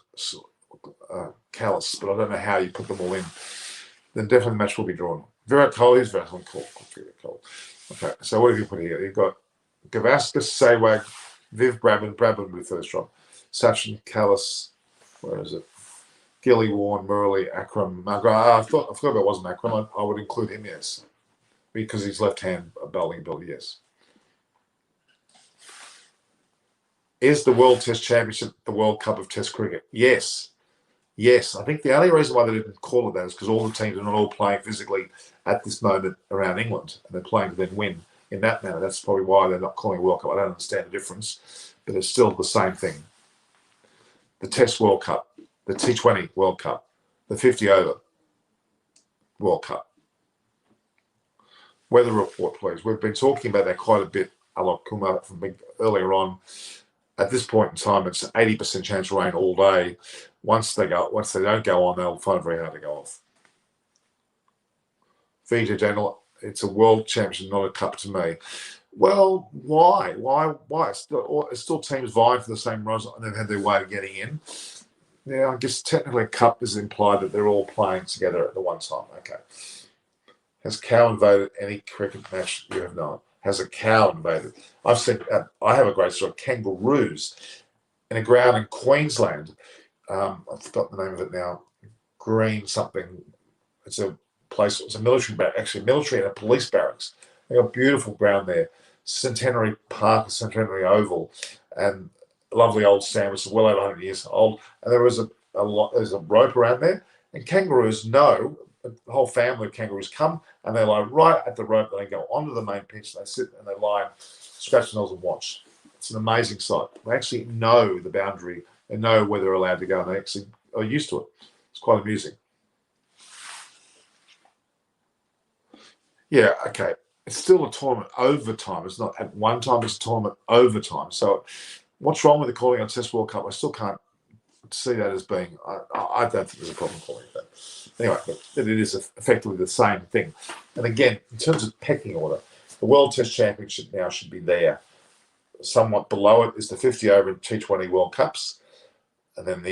Callis, but I don't know how you put them all in. Then definitely the match will be drawn. Virat Kohli is very cool. Okay, so what have you put here? You've got Gavaskar, Sehwag, Viv Brabham will be first drop. Sachin, Callis, where is it? Gilly, Warren, Murali, Akram, Magra. I forgot about it wasn't Akram. I would include him, yes. Because he's left-hand bowling ability, yes. Is the World Test Championship the World Cup of Test cricket? Yes. Yes. I think the only reason why they didn't call it that is because all the teams are not all playing physically at this moment around England, and they're playing to then win in that manner. That's probably why they're not calling it World Cup. I don't understand the difference, but it's still the same thing. The Test World Cup, the T20 World Cup, the 50 over World Cup. Weather report, please. We've been talking about that quite a bit, Alok Kumar, from earlier on. At this point in time, it's 80% chance of rain all day. Once they don't go on, they'll find it very hard to go off. Vijay Daniel, it's a world championship, not a cup to me. Well, why? It's still teams vying for the same runs, and they've had their way of getting in. Yeah, I guess technically a cup is implied that they're all playing together at the one time. Okay. Has cow invaded any cricket match you have known? Has a cow invaded? I've seen. I have a great story. Kangaroos in a ground in Queensland. I've forgotten the name of it now. Green something. It's a place. It's a military actually military and a police barracks. They got a beautiful ground there. Centenary Park, Centenary Oval, and a lovely old stand, which is well over 100 years old. And there's a rope around there, and kangaroos know. The whole family of kangaroos come and they lie right at the rope. They go onto the main pitch. They sit and they lie, scratch their nose and watch. It's an amazing sight. They actually know the boundary and know where they're allowed to go. And they actually are used to it. It's quite amusing. Yeah, okay. It's still a tournament overtime. It's not at one time. It's a tournament overtime. So what's wrong with the calling on Test World Cup? I still can't see that as being. I don't think there's a problem calling that. Anyway, but it is effectively the same thing. And again, in terms of pecking order, the World Test Championship now should be there. Somewhat below it is the 50 over and T20 World Cups. And then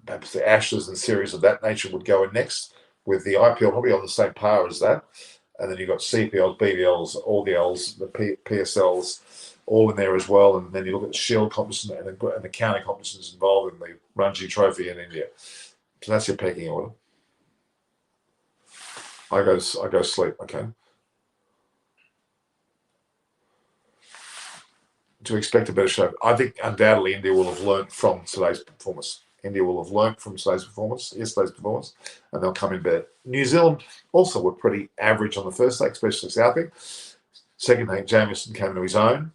perhaps the Ashes and series of that nature would go in next, with the IPL probably on the same par as that. And then you've got CPLs, BBLs, all the Ls, the PSLs, all in there as well. And then you look at the Shield competition and the county competitions involved in the Ranji Trophy in India. So that's your pecking order. I go sleep, okay. To expect a better show. I think undoubtedly India will have learnt from today's performance. Yesterday's performance, and they'll come in better. New Zealand also were pretty average on the first leg, especially Southie. Second leg, Jamieson came into his own.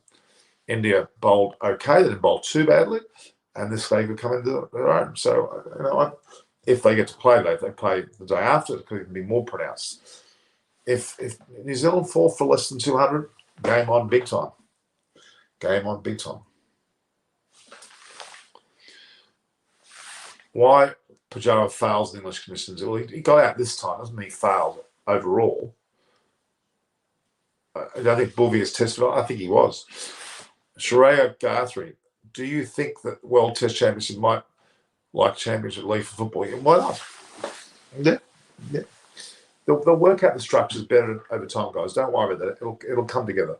India bowled okay. They didn't bowl too badly. And this leg would come into their own. So, if they get to play late, they play the day after, it could even be more pronounced. If New Zealand fall for less than 200, game on big time. Game on big time. Why Pujara fails the English commissions? Well, he got out this time, doesn't he? He failed overall. I don't think Bouvier tested it. I think he was. Shreya Guthrie, do you think that World Test Championship might like Championship League for football? Why not? Yeah. They'll work out the structures better over time, guys. Don't worry about that. It'll come together.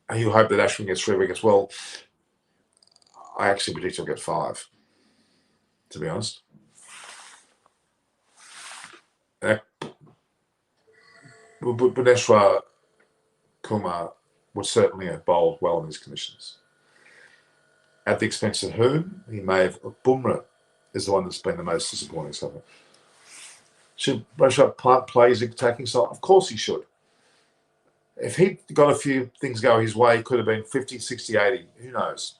And you hope that Ashwin gets 3 wickets. Well, I actually predict he'll get 5, to be honest. Bhuvneshwar Kumar would certainly have bowled well in these conditions. At the expense of whom? He may have. Bumrah is the one that's been the most disappointing so far. Should Rashad play his attacking style? Of course he should. If he'd got a few things go his way, he could have been 50, 60, 80. Who knows?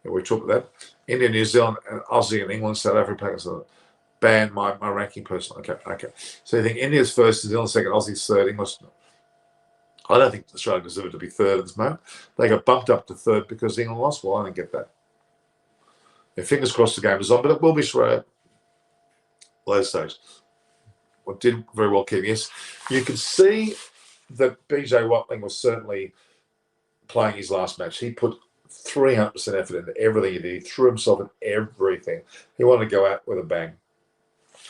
Yeah, we talked about that. India, New Zealand, and Aussie, and England, South Africa, Pakistan. Ban my ranking person. Okay. So you think India's first, New Zealand second, Aussie's third, English. I don't think Australia deserved to be third at this moment. They got bumped up to third because England lost. Well, I don't get that. Yeah, fingers crossed the game is on, but it will be Australia. Later stage. What did very well, Kev. Yes, you could see that BJ Watling was certainly playing his last match. He put 300% effort into everything he did. He threw himself at everything. He wanted to go out with a bang.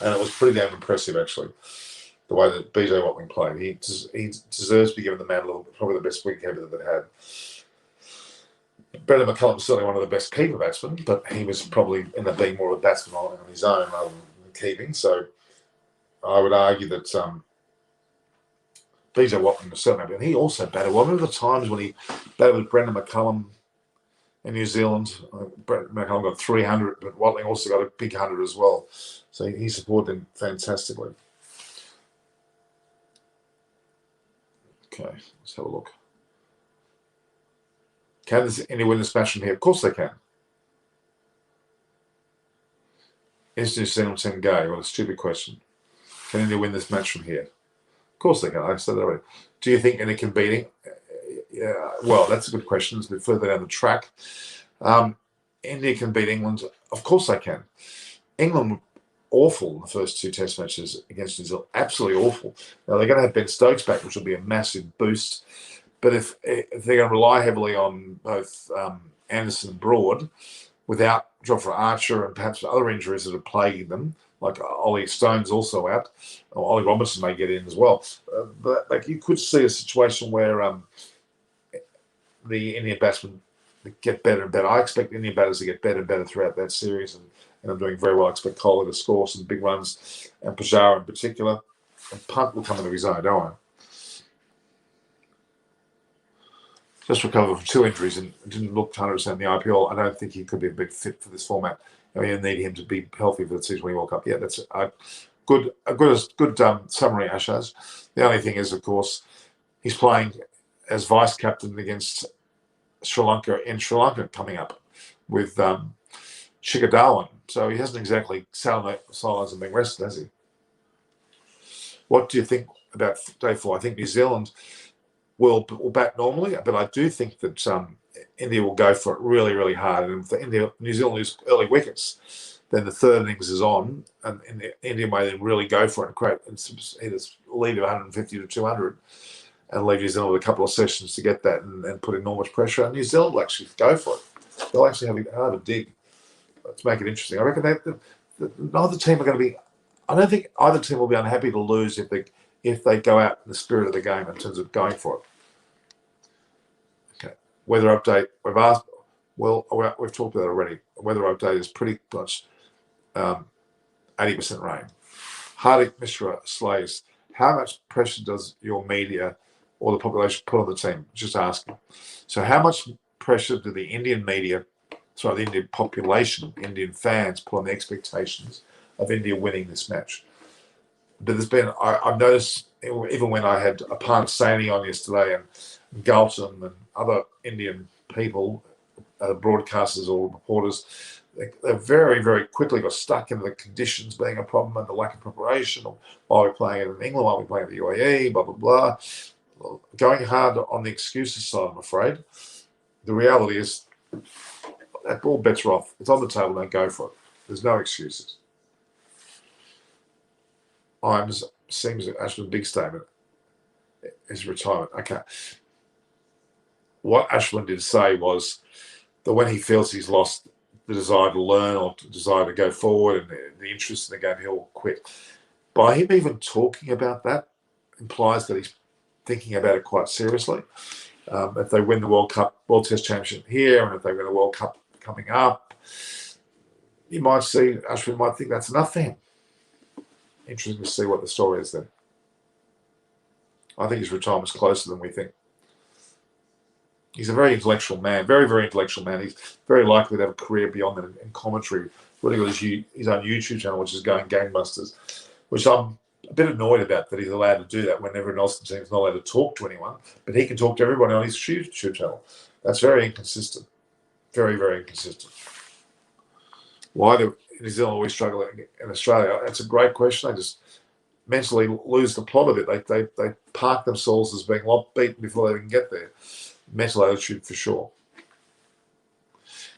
And it was pretty damn impressive, actually, the way that BJ Watling played. He deserves to be given the mantle of probably the best wicketkeeper that they had. Brendan McCullum was certainly one of the best keeper batsmen, but he was probably ended up being more of a batsman on his own rather than keeping. So I would argue that BJ Watling was certainly, and he also batted well. Remember the times when he batted with Brendan McCullum in New Zealand? Brendan McCullum got 300, but Watling also got a big 100 as well. So he supported him fantastically. Okay, let's have a look. Can India win this match from here? Of course they can. Is New Zealand 10 go? What a stupid question. Can India win this match from here? Of course they can. I said that already. Do you think India can beat it? Yeah, well, that's a good question. It's a bit further down the track. India can beat England. Of course they can. England were awful in the first two test matches against New Zealand. Absolutely awful. Now, they're going to have Ben Stokes back, which will be a massive boost. But if they're going to rely heavily on both Anderson and Broad, without Jofra Archer and perhaps other injuries that are plaguing them, like Ollie Stone's also out, or Ollie Robinson may get in as well. But like you could see a situation where the Indian batsmen get better and better. I expect Indian batters to get better and better throughout that series, and I'm doing very well. I expect Kohli to score some big runs, and Pujara in particular. And Punt will come into his own, don't I? Just recovered from 2 injuries and didn't look 100% in the IPL. I don't think he could be a big fit for this format. You need him to be healthy for the T20 World Cup. Yeah, that's a good summary, Ashaz. The only thing is, of course, he's playing as vice captain against Sri Lanka in Sri Lanka coming up with Shikhar Dhawan. So he hasn't exactly sat on the sidelines and been rested, has he? What do you think about day 4? I think New Zealand will bat normally, but I do think that India will go for it really, really hard. And if New Zealand lose early wickets, then the third innings is on, and India may then really go for it and create either lead of 150 to 200 and leave New Zealand with a couple of sessions to get that and put enormous pressure. And New Zealand will actually go for it. They'll actually have a dig to make it interesting. I reckon neither team are going to be. I don't think either team will be unhappy to lose if they go out in the spirit of the game in terms of going for it. Okay. Weather update. We've asked. Well, we've talked about it already. The weather update is pretty much 80% rain. Hardik Mishra slays. How much pressure does your media or the population put on the team? Just asking. So how much pressure do the Indian media, the Indian population, Indian fans put on the expectations of India winning this match? But there's been, I've noticed, even when I had Apant Saini on yesterday and Galton and other Indian people, broadcasters or reporters, they very, very quickly got stuck into the conditions being a problem and the lack of preparation, or why we're playing it in England, why we're playing it in the UAE, blah, blah, blah. Going hard on the excuses side, I'm afraid. The reality is that all bets are off. It's on the table, don't go for it. There's no excuses. Seems Ashwin's big statement is retirement. Okay. What Ashwin did say was that when he feels he's lost the desire to learn or the desire to go forward and the interest in the game, he'll quit. By him even talking about that implies that he's thinking about it quite seriously. If they win the World Test Championship here, and if they win a World Cup coming up, you might see Ashwin might think that's enough for him. Interesting to see what the story is then. I think his retirement's closer than we think. He's a very intellectual man, very, very intellectual man. He's very likely to have a career beyond that in commentary. Really got his own YouTube channel, which is going gangbusters, which I'm a bit annoyed about that he's allowed to do that when everyone else in the team is not allowed to talk to anyone, but he can talk to everybody on his YouTube channel. That's very inconsistent. Very, very inconsistent. Why do New Zealand always struggle in Australia? That's a great question. mentally lose the plot of it. They park themselves as being beaten before they even get there. Mental attitude for sure.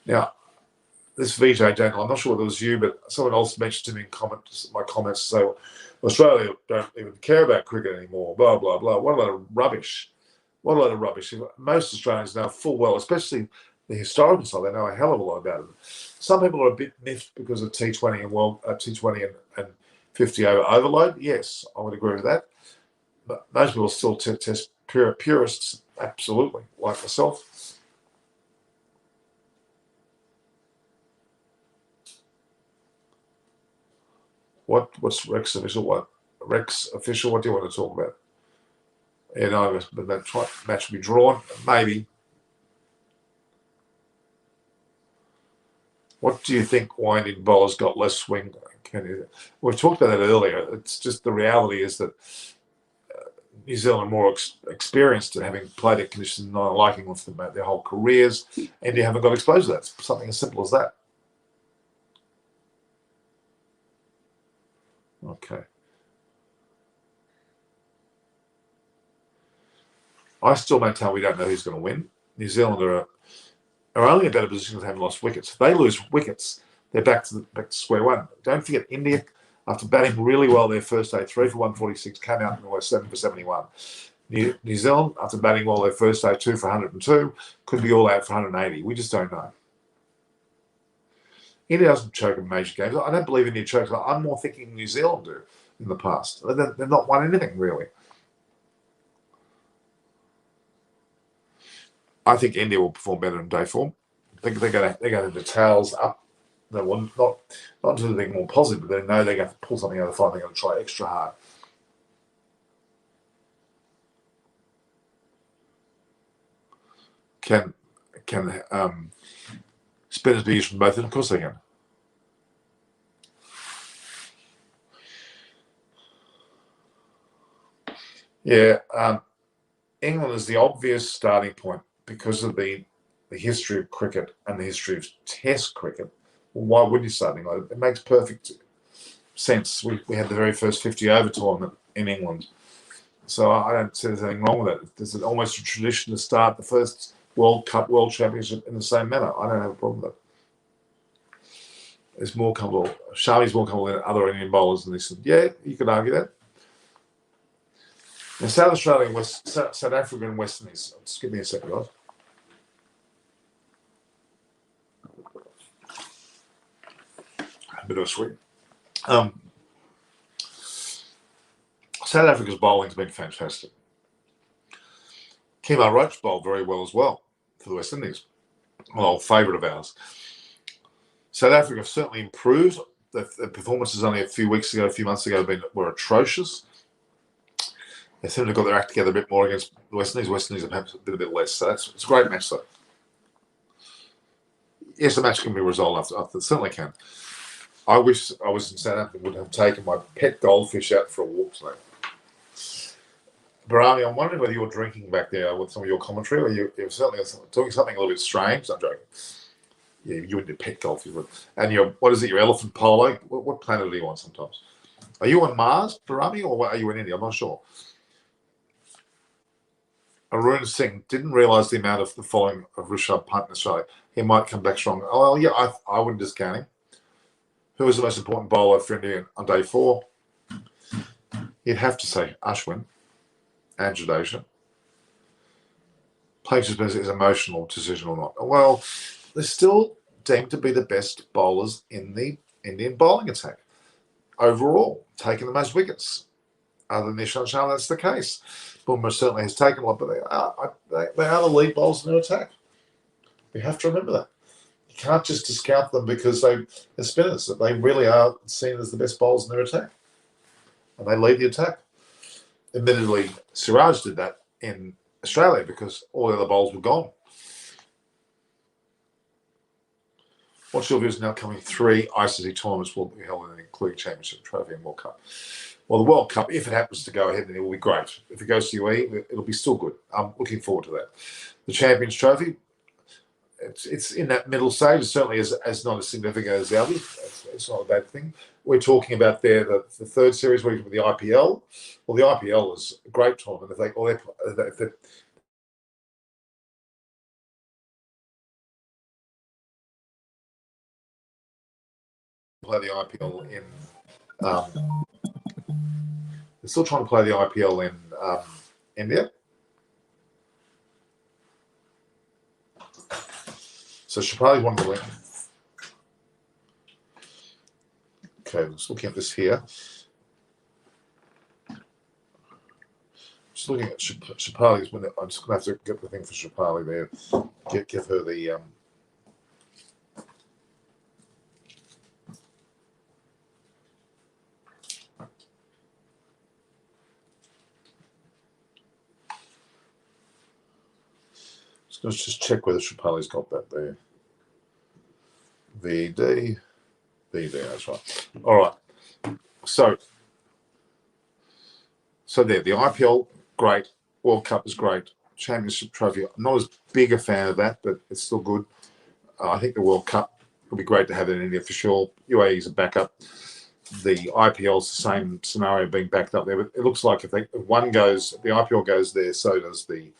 Now, this VJ Daniel, I'm not sure whether it was you, but someone else mentioned to me in my comments, say, well, Australia don't even care about cricket anymore, blah, blah, blah. What a load of rubbish. What a load of rubbish. Most Australians know full well, especially the historical side, they know a hell of a lot about it. Some people are a bit miffed because of T20 and 50 over overload. Yes, I would agree with that. But most people still test purists, absolutely, like myself. What's Rex official? What Rex official? What do you want to talk about? Yeah, no, but that match will be drawn. Maybe. What do you think? Why Indian bowlers got less swing? We've talked about that earlier. It's just the reality is that New Zealand are more experienced at having played at conditions and not liking with them their whole careers, and you haven't got exposed to that. It's something as simple as that. Okay. I still maintain we don't know who's going to win. New Zealand are only in a better position because they haven't lost wickets. If they lose wickets, they're back to square one. Don't forget, India, after batting really well their first day, 3 for 146, came out and were 7 for 71. New Zealand, after batting well their first day, 2 for 102, could be all out for 180. We just don't know. India doesn't choke in major games. I don't believe India chokes. I'm more thinking New Zealand do in the past. They've not won anything, really. I think India will perform better in day form. They're going to have the towels up. They will not do anything more positive, but they know they're going to pull something out of the fight. They're going to try extra hard. Can spinners be used from both? And of course they can. Yeah, England is the obvious starting point because of the history of cricket and the history of Test cricket. Well, why would you start England? It makes perfect sense. We had the very first 50 over tournament in England, so I don't see there's anything wrong with it. There's almost a tradition to start the first World Cup, World Championship in the same manner. I don't have a problem with it. It's more comfortable. Shami's more comfortable than other Indian bowlers, and they said, yeah, you could argue that. Now, South Australia and South Africa and West Indies. Just give me a second, guys. A bit of a sweet. South Africa's bowling's been fantastic. Kemar Roach bowled very well as well for the West Indies. An old favourite of ours. South Africa have certainly improved. The performances only a few months ago were atrocious. They seem to have got their act together a bit more against the West Indies. West Indies have had a bit less. So it's a great match, though. Yes, the match can be resolved after. It certainly can. I wish I was in Southampton, would have taken my pet goldfish out for a walk today. Barami, I'm wondering whether you're drinking back there with some of your commentary, or you're certainly talking something a little bit strange. I'm joking. Yeah, you and your pet goldfish. And what is it, your elephant polo? What planet are you on sometimes? Are you on Mars, Barami, or are you in India? I'm not sure. Arun Singh didn't realise the amount of the following of Rishabh Pant in Australia. He might come back strong. Oh, well, yeah, I wouldn't discount him. Who was the most important bowler for India on day 4? You'd have to say Ashwin and Jadeja. Playing is an emotional decision or not. Well, they're still deemed to be the best bowlers in the Indian bowling attack. Overall, taking the most wickets. Other than Nishan Sharma, that's the case. Bumrah certainly has taken a lot, but they are the lead bowlers in their attack. We have to remember that. You can't just discount them because they're spinners. They really are seen as the best bowlers in their attack. And they lead the attack. Admittedly, Siraj did that in Australia because all the other bowlers were gone. What's your views on the upcoming 3 ICC tournaments will be held, including Championship, Trophy, and World Cup? Well, the World Cup, if it happens to go ahead, then it will be great. If it goes to UAE, it'll be still good. I'm looking forward to that. The Champions Trophy, it's in that middle stage. It certainly is not as significant as the others. It's not a bad thing. we're talking about there the third series week with the IPL. Well, the IPL is a great tournament. If they play the IPL in, they're still trying to play the IPL in India. So Shapali wanted to win. Okay, just looking at this here. Just looking at Shapali's window. I'm just going to have to get the thing for Shapali there. Give her the. Let's just check whether Shapali's got that there. VD, that's right. All right. So there, the IPL, great. World Cup is great. Championship trophy, I'm not as big a fan of that, but it's still good. I think the World Cup would be great to have it in India for sure. UAE is a backup. The IPL is the same scenario being backed up there. But it looks like if one goes, the IPL goes there, so does the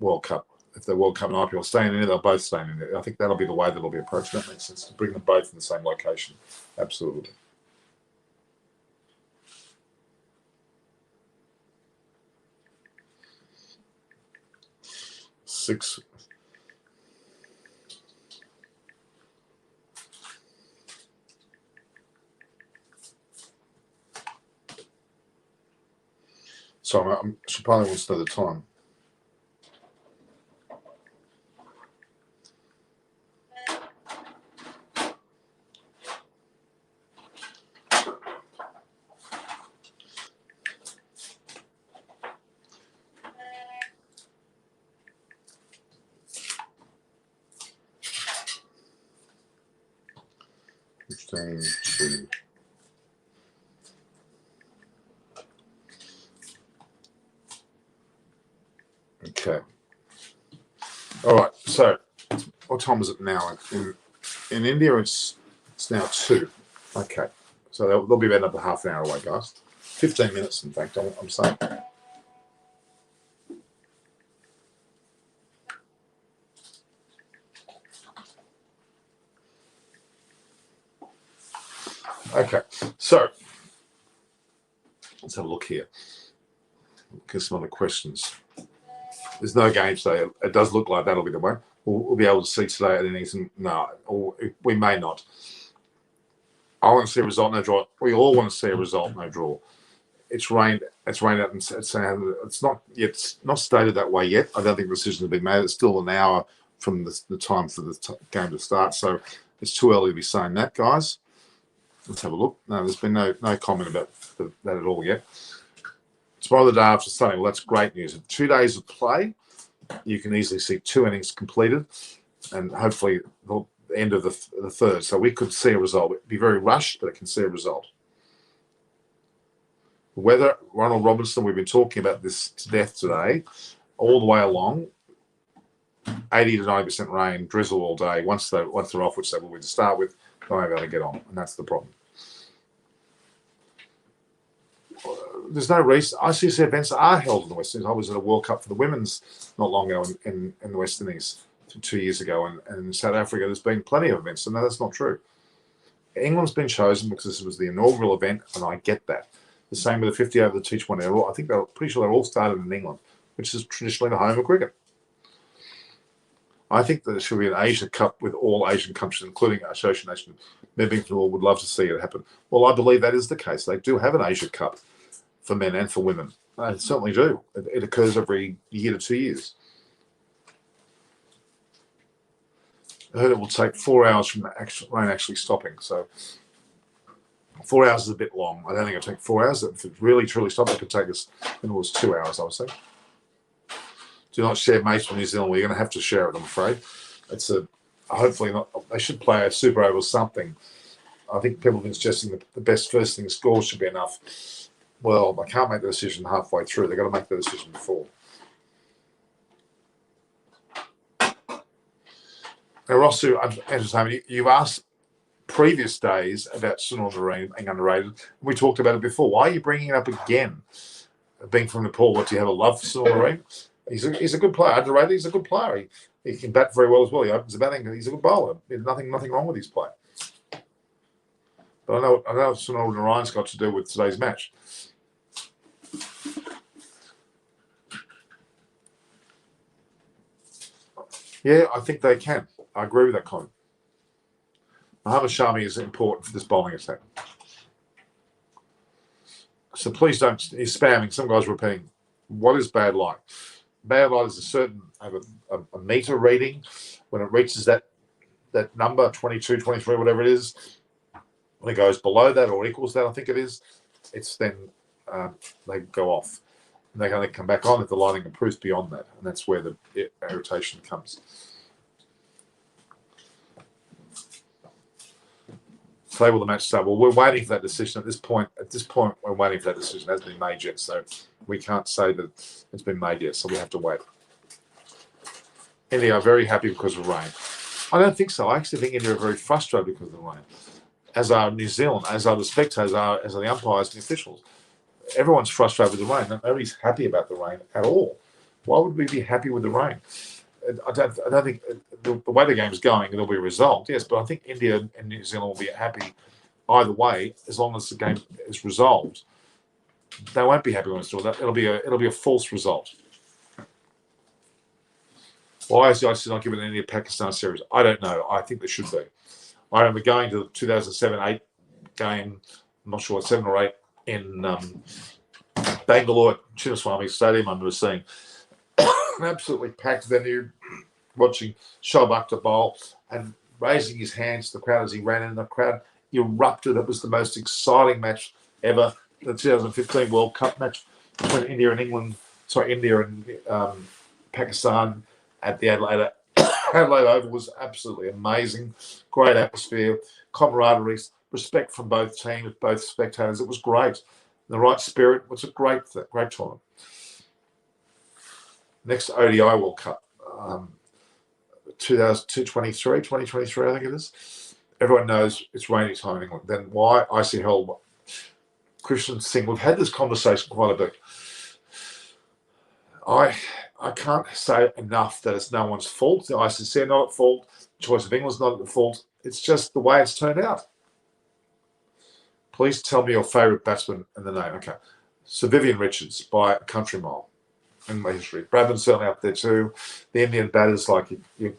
World Cup. If the World Cup and IPL stay in India, they'll both stay in India. I think that'll be the way that'll be approached. That makes sense to bring them both in the same location. Absolutely. Six. So Shapali wants to know the time. Okay. All right. So, what time is it now? In India, it's now 2. Okay. So they'll be about another half an hour away, guys. 15 minutes, in fact. I'm saying. Okay. So let's have a look here. Look at some other questions. There's no game today. It does look like that'll be the way. We'll be able to see today at innings. No, or we may not. I want to see a result, no draw. We all want to see a result, no draw. It's rained out, and it's not yet. It's not stated that way yet. I don't think the decision has been made. It's still an hour from the time for the game to start, so it's too early to be saying that, guys. Let's have a look. No, there's been no comment about that at all yet. Tomorrow the day after Sunday. Well, that's great news. In 2 days of play, you can easily see 2 innings completed, and hopefully the end of the third. So we could see a result. It'd be very rushed, but it can see a result. Weather, Ronald Robinson, we've been talking about this to death today, all the way along. 80 to 90% rain, drizzle all day. Once they're off, which they will be to start with, they won't be able to get on, and that's the problem. There's no reason. ICC events are held in the West Indies. I was at a World Cup for the women's not long ago in the West Indies 2 years ago, and in South Africa there's been plenty of events, and no, that's not true. England's been chosen because this was the inaugural event, and I get that. The same with the 50 over the T20. I think they're pretty sure they're all started in England, which is traditionally the home of cricket. I think that there should be an Asia Cup with all Asian countries, including our association nation. Maybe people would love to see it happen. Well, I believe that is the case. They do have an Asia Cup for men and for women. They certainly do. It occurs every year to 2 years. I heard it will take 4 hours from the rain actually stopping. So 4 hours is a bit long. I don't think it'll take 4 hours. If it really truly stopped, it could take us, it was 2 hours, I would say. Do not share mates from New Zealand. Well, you're going to have to share it, I'm afraid. It's hopefully not. They should play a Super Over or something. I think people have been suggesting the best first thing score should be enough. Well, they can't make the decision halfway through. They've got to make the decision before. Now, Rosu Entertainment, you've asked previous days about Sunil Narine being underrated. We talked about it before. Why are you bringing it up again? Being from Nepal, what do you have a love for Sunil Narine? He's a good player. Underrated. He's a good player. He can bat very well as well. He opens the batting. He's a good bowler. There's nothing wrong with his play. But I know what Sunil Narayan's got to do with today's match. Yeah, I think they can. I agree with that comment. Muhammad Shami is important for this bowling attack. So please don't. He's spamming. Some guys are repeating. What is bad light? Bad light is a certain a meter reading. When it reaches that number, 22, 23, whatever it is, when it goes below that or equals that, I think it is, it's then they go off. And they're going to come back on if the lighting improves beyond that. And that's where the irritation comes. Table the match start. Well, we're waiting for that decision at this point. At this point, we're waiting for that decision. It hasn't been made yet, so we can't say that it's been made yet. So we have to wait. India are very happy because of rain. I don't think so. I actually think India are very frustrated because of the rain, as are New Zealand, as are the spectators, as are the umpires and the officials. Everyone's frustrated with the rain. Nobody's happy about the rain at all. Why would we be happy with the rain? I don't think the way the game's going, there'll be a result, yes, but I think India and New Zealand will be happy either way as long as the game is resolved. They won't be happy when it's done. It'll be a false result. Why is the ICC not giving an India-Pakistan series? I don't know. I think there should be. I remember going to the 2007-8 game, I'm not sure what, 7 or 8, in Bangalore at Chinnaswamy Stadium. I remember seeing an absolutely packed venue, watching Shoaib Akhtar bowl and raising his hands to the crowd as he ran in. The crowd erupted. It was the most exciting match ever. The 2015 World Cup match between India and Pakistan at the Adelaide Oval was absolutely amazing. Great atmosphere, camaraderie, respect from both teams, both spectators. It was great. The right spirit. It was a great tournament. Next ODI World Cup, 2023, I think it is. Everyone knows it's rainy time in England. Then why IC held Christian Singh? We've had this conversation quite a bit. I can't say enough that it's no one's fault. The ICC are not at fault. The choice of England's not at fault. It's just the way it's turned out. Please tell me your favourite batsman and the name. Okay. So Vivian Richards by a country mile in my history. Bradman's certainly up there too. The Indian batters like your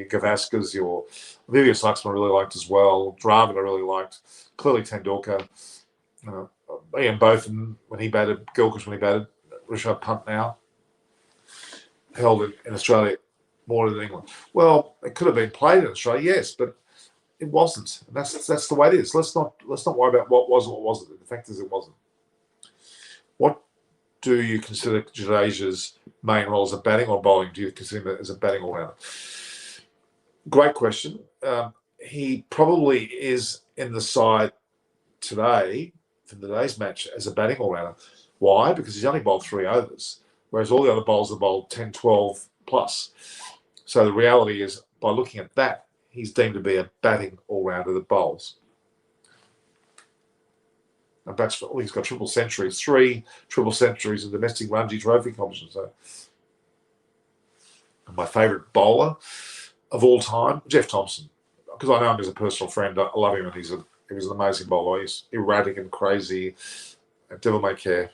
Gavaskars, your Vivian Laxman I really liked as well. Dravid I really liked. Clearly Tendulkar. Ian Botham when he batted. Gilchrist when he batted. Rishabh Pant now. Held in Australia more than England. Well, it could have been played in Australia, yes, but it wasn't. And that's the way it is. Let's not worry about what was and what wasn't. The fact is it wasn't. What do you consider Jadeja's main role as a batting or bowling? Do you consider him as a batting all-rounder? Great question. He probably is in the side today, from today's match, as a batting all-rounder. Why? Because he's only bowled 3 overs, whereas all the other bowlers have bowled 10, 12 plus. So the reality is, by looking at that, he's deemed to be a batting all-rounder that bowls. A batsman, he's got 3 triple centuries in domestic Ranji Trophy competitions. So, and my favourite bowler of all time, Jeff Thompson, because I know him as a personal friend. I love him, and he was an amazing bowler. He's erratic and crazy, devil may care.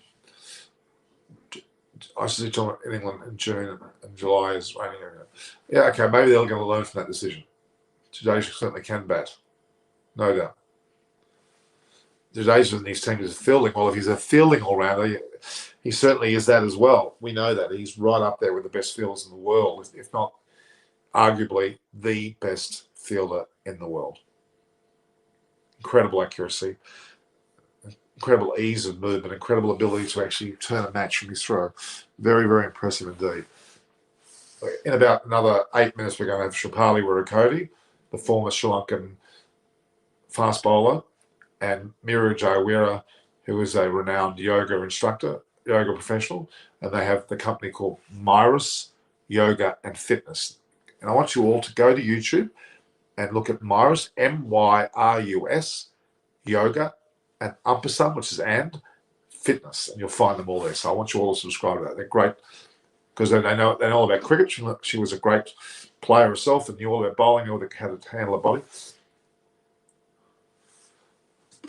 I see him in England in June and July is raining. Yeah, okay, maybe they're going to learn from that decision. Jadeja certainly can bat, no doubt. Jadeja in his team is fielding. Well, if he's a fielding all-rounder, he certainly is that as well. We know that. He's right up there with the best fielders in the world, if not arguably the best fielder in the world. Incredible accuracy, incredible ease of movement, incredible ability to actually turn a match from his throw. Very, very impressive indeed. In about another 8 minutes, we're going to have Shripali Wirukoti, the former Sri Lankan fast bowler, and Miru Jayawira, who is a renowned yoga instructor, yoga professional, and they have the company called Myris Yoga and Fitness. And I want you all to go to YouTube and look at Myrus, Myrus, yoga, and Umpasum, which is and fitness, and you'll find them all there. So I want you all to subscribe to that. They're great because they know all about cricket. She was a great player herself and knew all about bowling, knew how to handle a body.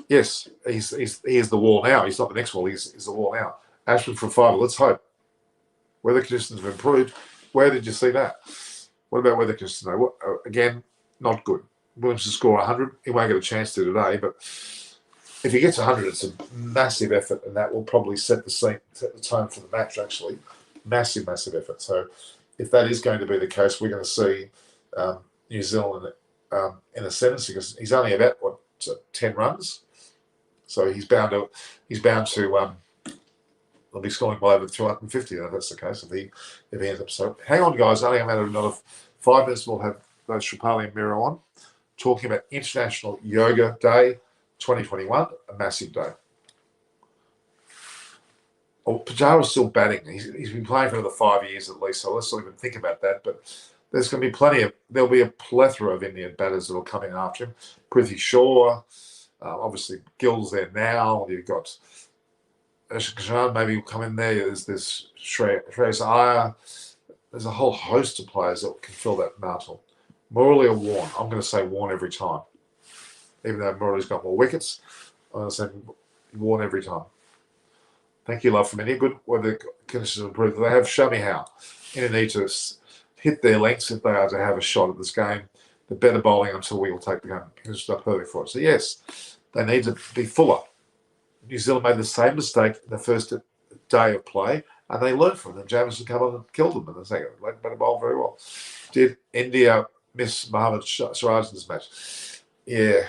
Yes, he is the wall now. He's not the next wall. He's the wall now. Ashwin for 5. Let's hope. Weather conditions have improved. Where did you see that? What about weather conditions? Again, not good. Williams to score 100. He won't get a chance to today, but if he gets 100, it's a massive effort, and that will probably set the tone for the match, actually. Massive, massive effort. So if that is going to be the case, we're going to see New Zealand in the sentence, because he's only about, 10 runs? So he's bound to they'll be scoring well over 250 if that's the case, if he ends up. So hang on, guys. Only a matter of another 5 minutes. We'll have both Shripali and Mira on, talking about International Yoga Day 2021, a massive day. Well, Pujara's still batting. He's been playing for another 5 years at least, so let's not even think about that. But there's going to be there'll be a plethora of Indian batters that will come in after him. Prithvi Shaw, obviously Gill's there now. You've got Ashkan maybe will come in there. There's Shreyas Iyer. There's a whole host of players that can fill that mantle. Murali or Warne? I'm going to say Warne every time. Even though Murali's got more wickets, I'm going to say Warne every time. Thank you, love, from India. Good weather conditions improved. They have shown me how. India need to hit their lengths if they are to have a shot at this game. The better bowling until we will take the game. It's not perfect for it. So, yes, they need to be fuller. New Zealand made the same mistake in the first day of play, and they learned from them. Jamison came on and killed them in the second. They better bowl very well. Did India miss Mohammad Siraj in this match? Yeah.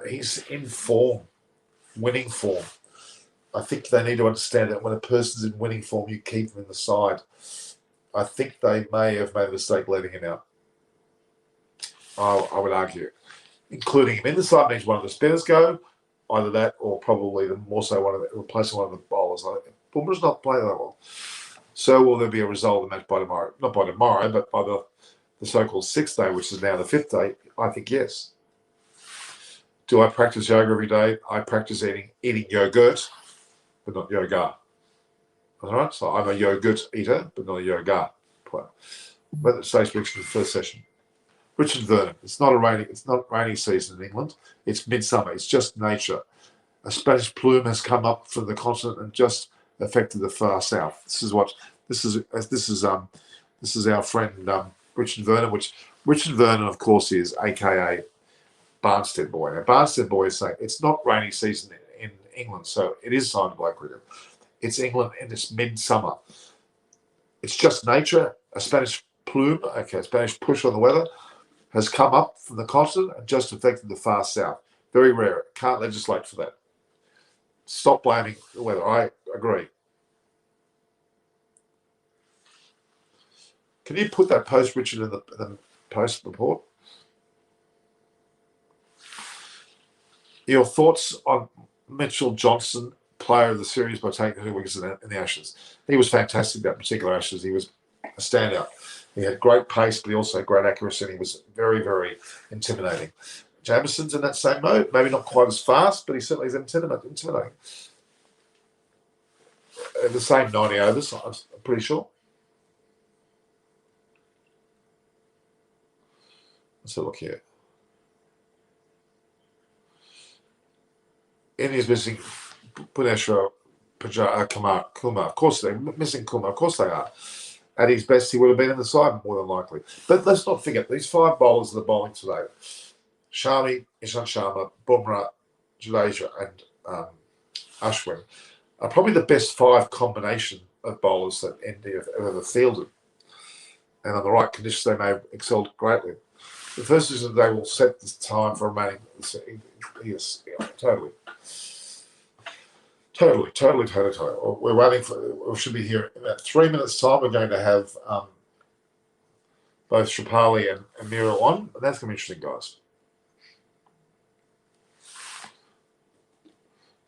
He's in form, winning form. I think they need to understand that when a person's in winning form, you keep them in the side. I think they may have made a mistake letting him out. I would argue. Including him in the side means one of the spinners go, either that or probably more so replacing one of the bowlers. Bumrah's not playing that well. So will there be a result of the match by tomorrow? Not by tomorrow, but by the so-called 6th day, which is now the 5th day? I think yes. Do I practice yoga every day? I practice eating yogurt, but not yoga. All right, so I'm a yogurt eater, but not a yoga player. But it says Richard in the first session. Richard Vernon. It's not rainy season in England. It's midsummer. It's just nature. A Spanish plume has come up from the continent and just affected the far south. This is our friend Richard Vernon, which Richard Vernon, of course, is AKA Barnstead Boy. Now, Barnstead Boy is saying it's not rainy season in England, so it is time to play cricket. It's England and it's midsummer. It's just nature. A Spanish plume, Spanish push on the weather, has come up from the continent and just affected the far south. Very rare. Can't legislate for that. Stop blaming the weather. I agree. Can you put that post, Richard, in the post report? Your thoughts on Mitchell Johnson, player of the series, by taking 2 wickets in the Ashes? He was fantastic, that particular Ashes. He was a standout. He had great pace, but he also had great accuracy, and he was very, very intimidating. Jamison's in that same mode, maybe not quite as fast, but he certainly is intimidating. The same 90 overs, I'm pretty sure. Let's have a look here. India's missing Bhuvneshwar Kumar. Of course they're missing Kumar. Of course they are. At his best, he would have been in the side more than likely. But let's not forget, these 5 bowlers that are bowling today, Shami, Ishant Sharma, Bumrah, Jadeja, and Ashwin, are probably the best 5 combination of bowlers that India have ever fielded. And on the right conditions, they may have excelled greatly. The first is that they will set the time for remaining. Yes, yeah, totally. We're waiting we should be here in about 3 minutes' time. We're going to have both Shripali and Mira on. And that's going to be interesting, guys.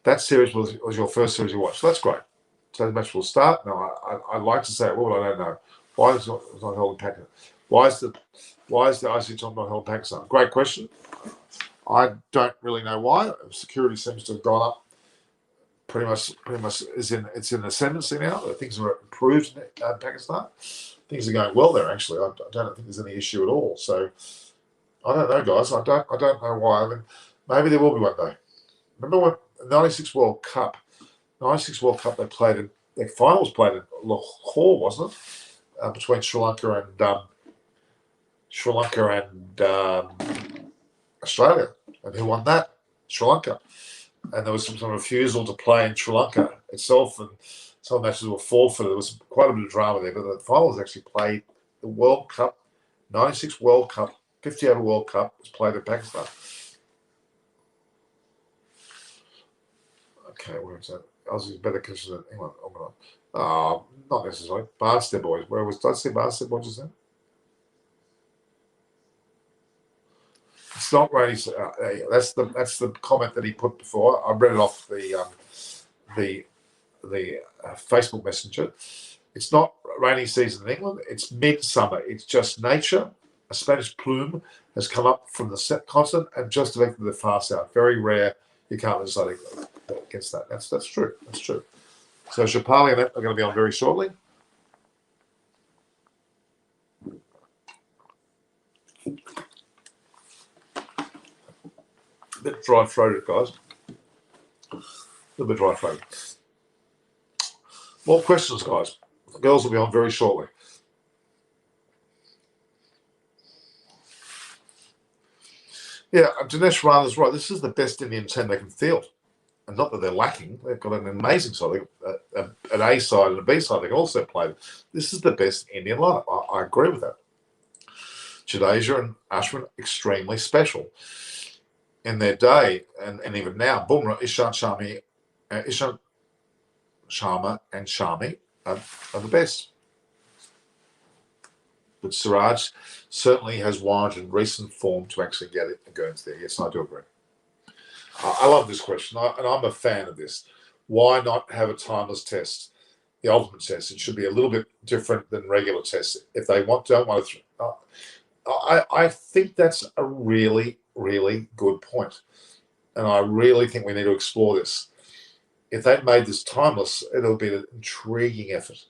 That series was your first series you watched. So that's great. So the match will start. No, I'd like to say it will, but I don't know. Why is it not held in Packer? Why is the ICC top not held in Pakistan? Great question. I don't really know why. Security seems to have gone up. Pretty much it's in the ascendancy now. Things are improved in Pakistan. Things are going well there, actually. I don't think there's any issue at all. So I don't know, guys. I don't know why. I mean, maybe there will be one day. Remember when the 96 World Cup, they played in, their final was played in Lahore, wasn't it? Between Sri Lanka and Australia. And who won that? Sri Lanka. And there was some refusal to play in Sri Lanka itself, and some matches were forfeited. There was quite a bit of drama there, but the final was actually played. The World Cup, 96 World Cup, 50-over World Cup was played in Pakistan. Okay, where is that? Aussie's better condition than England. Not necessarily. Barnstead boys. Where was? Did I see Barnstead boys just then? It's not rainy. That's the comment that he put before. I read it off the Facebook Messenger. It's not rainy season in England. It's midsummer. It's just nature. A Spanish plume has come up from the continent and just affected the far south. Very rare. You can't decide against that. That's true. That's true. So Shapali and that are going to be on very shortly. A bit dry-throated, guys. A little bit dry-throated. More questions, guys. The girls will be on very shortly. Yeah, Dinesh Rana's right. This is the best Indian team they can field. And not that they're lacking. They've got an amazing side. An A side and a B side they can also play. This is the best Indian lineup. I agree with that. Jadeja and Ashwin, extremely special. In their day, and even now, Bumrah, Ishant Sharma and Shami are the best. But Siraj certainly has warranted recent form to actually get it and go into there. Yes, I do agree. I love this question, and I'm a fan of this. Why not have a timeless test, the ultimate test? It should be a little bit different than regular tests. If they don't want to, I think that's a really, really good point, and I really think we need to explore this. If they made this timeless, it'll be an intriguing effort.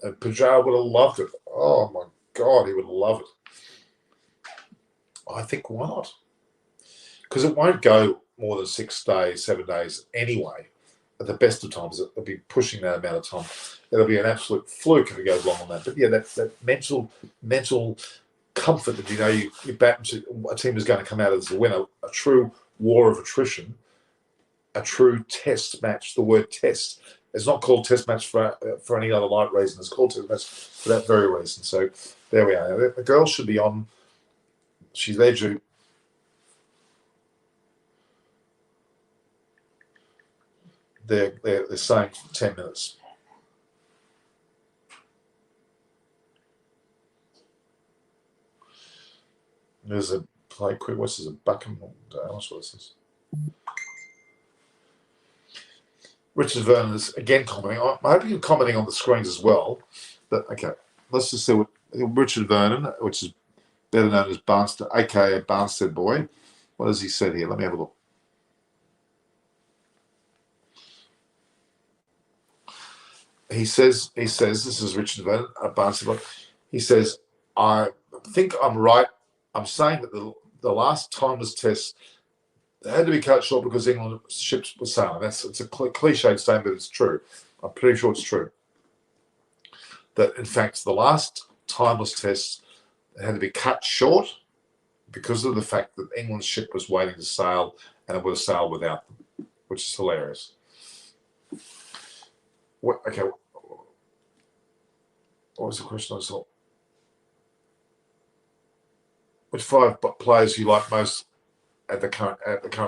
And Pujara would have loved it. Oh my God, he would love it. I think why not? Because it won't go more than 6 days, 7 days anyway. At the best of times, it'll be pushing that amount of time. It'll be an absolute fluke if it goes long on that. But yeah, that mental comfort that you know your a team is going to come out as a winner. A true war of attrition, a true test match. The word test. It's not called test match for any other light reason. It's called test match for that very reason. So there we are. The girl should be on. She's there due. They're saying 10 minutes. There's a play quick. What's this? A Buckham? I'm not sure what this is. Richard Vernon is again commenting. I hope you're commenting on the screens as well. But okay, let's just see what Richard Vernon, which is better known as Barnstead, aka Barnstead Boy. What has he said here? Let me have a look. He says, this is Richard Vernon, Barnstead Boy. He says, I think I'm right. I'm saying that the last timeless test had to be cut short because England's ships were sailing. It's a cliched statement, but it's true. I'm pretty sure it's true. That in fact the last timeless test had to be cut short because of the fact that England's ship was waiting to sail and it would have sailed without them, which is hilarious. Okay. What was the question I saw? Which 5 players you like most at the current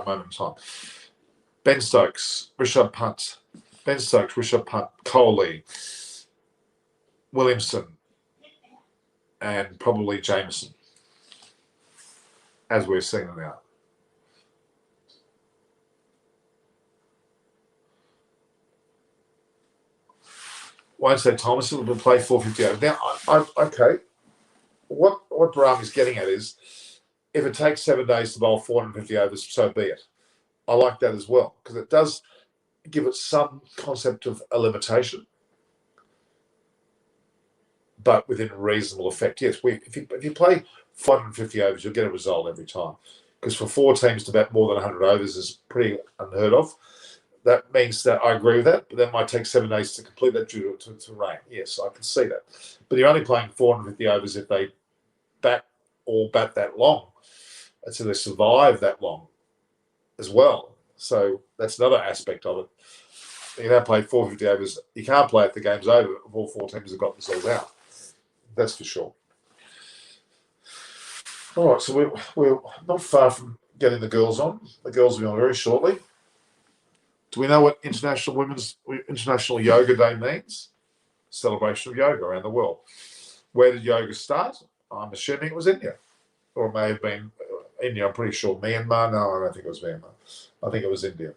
moment in time? Ben Stokes, Rishabh Pant, Kohli, Williamson, and probably Jameson, as we're seeing them now. Won't say Thomas will play 458. Now, okay. what Barami's getting at is, if it takes 7 days to bowl 450 overs, so be it. I like that as well, because it does give it some concept of a limitation, but within reasonable effect. Yes, if you play 450 overs, you'll get a result every time, because for 4 teams to bat more than 100 overs is pretty unheard of. That means that I agree with that, but that might take 7 days to complete that due to rain. Yes, I can see that. But you're only playing 450 overs if they bat that long, and so they survive that long as well. So that's another aspect of it. You don't play 450 overs. You can't play it. The game's over. All 4 teams have got themselves out. That's for sure. All right, so we're not far from getting the girls on. The girls will be on very shortly. Do we know what International Yoga Day means? Celebration of yoga around the world. Where did yoga start? I'm assuming it was India, or it may have been India. I'm pretty sure Myanmar. No, I don't think it was Myanmar. I think it was India.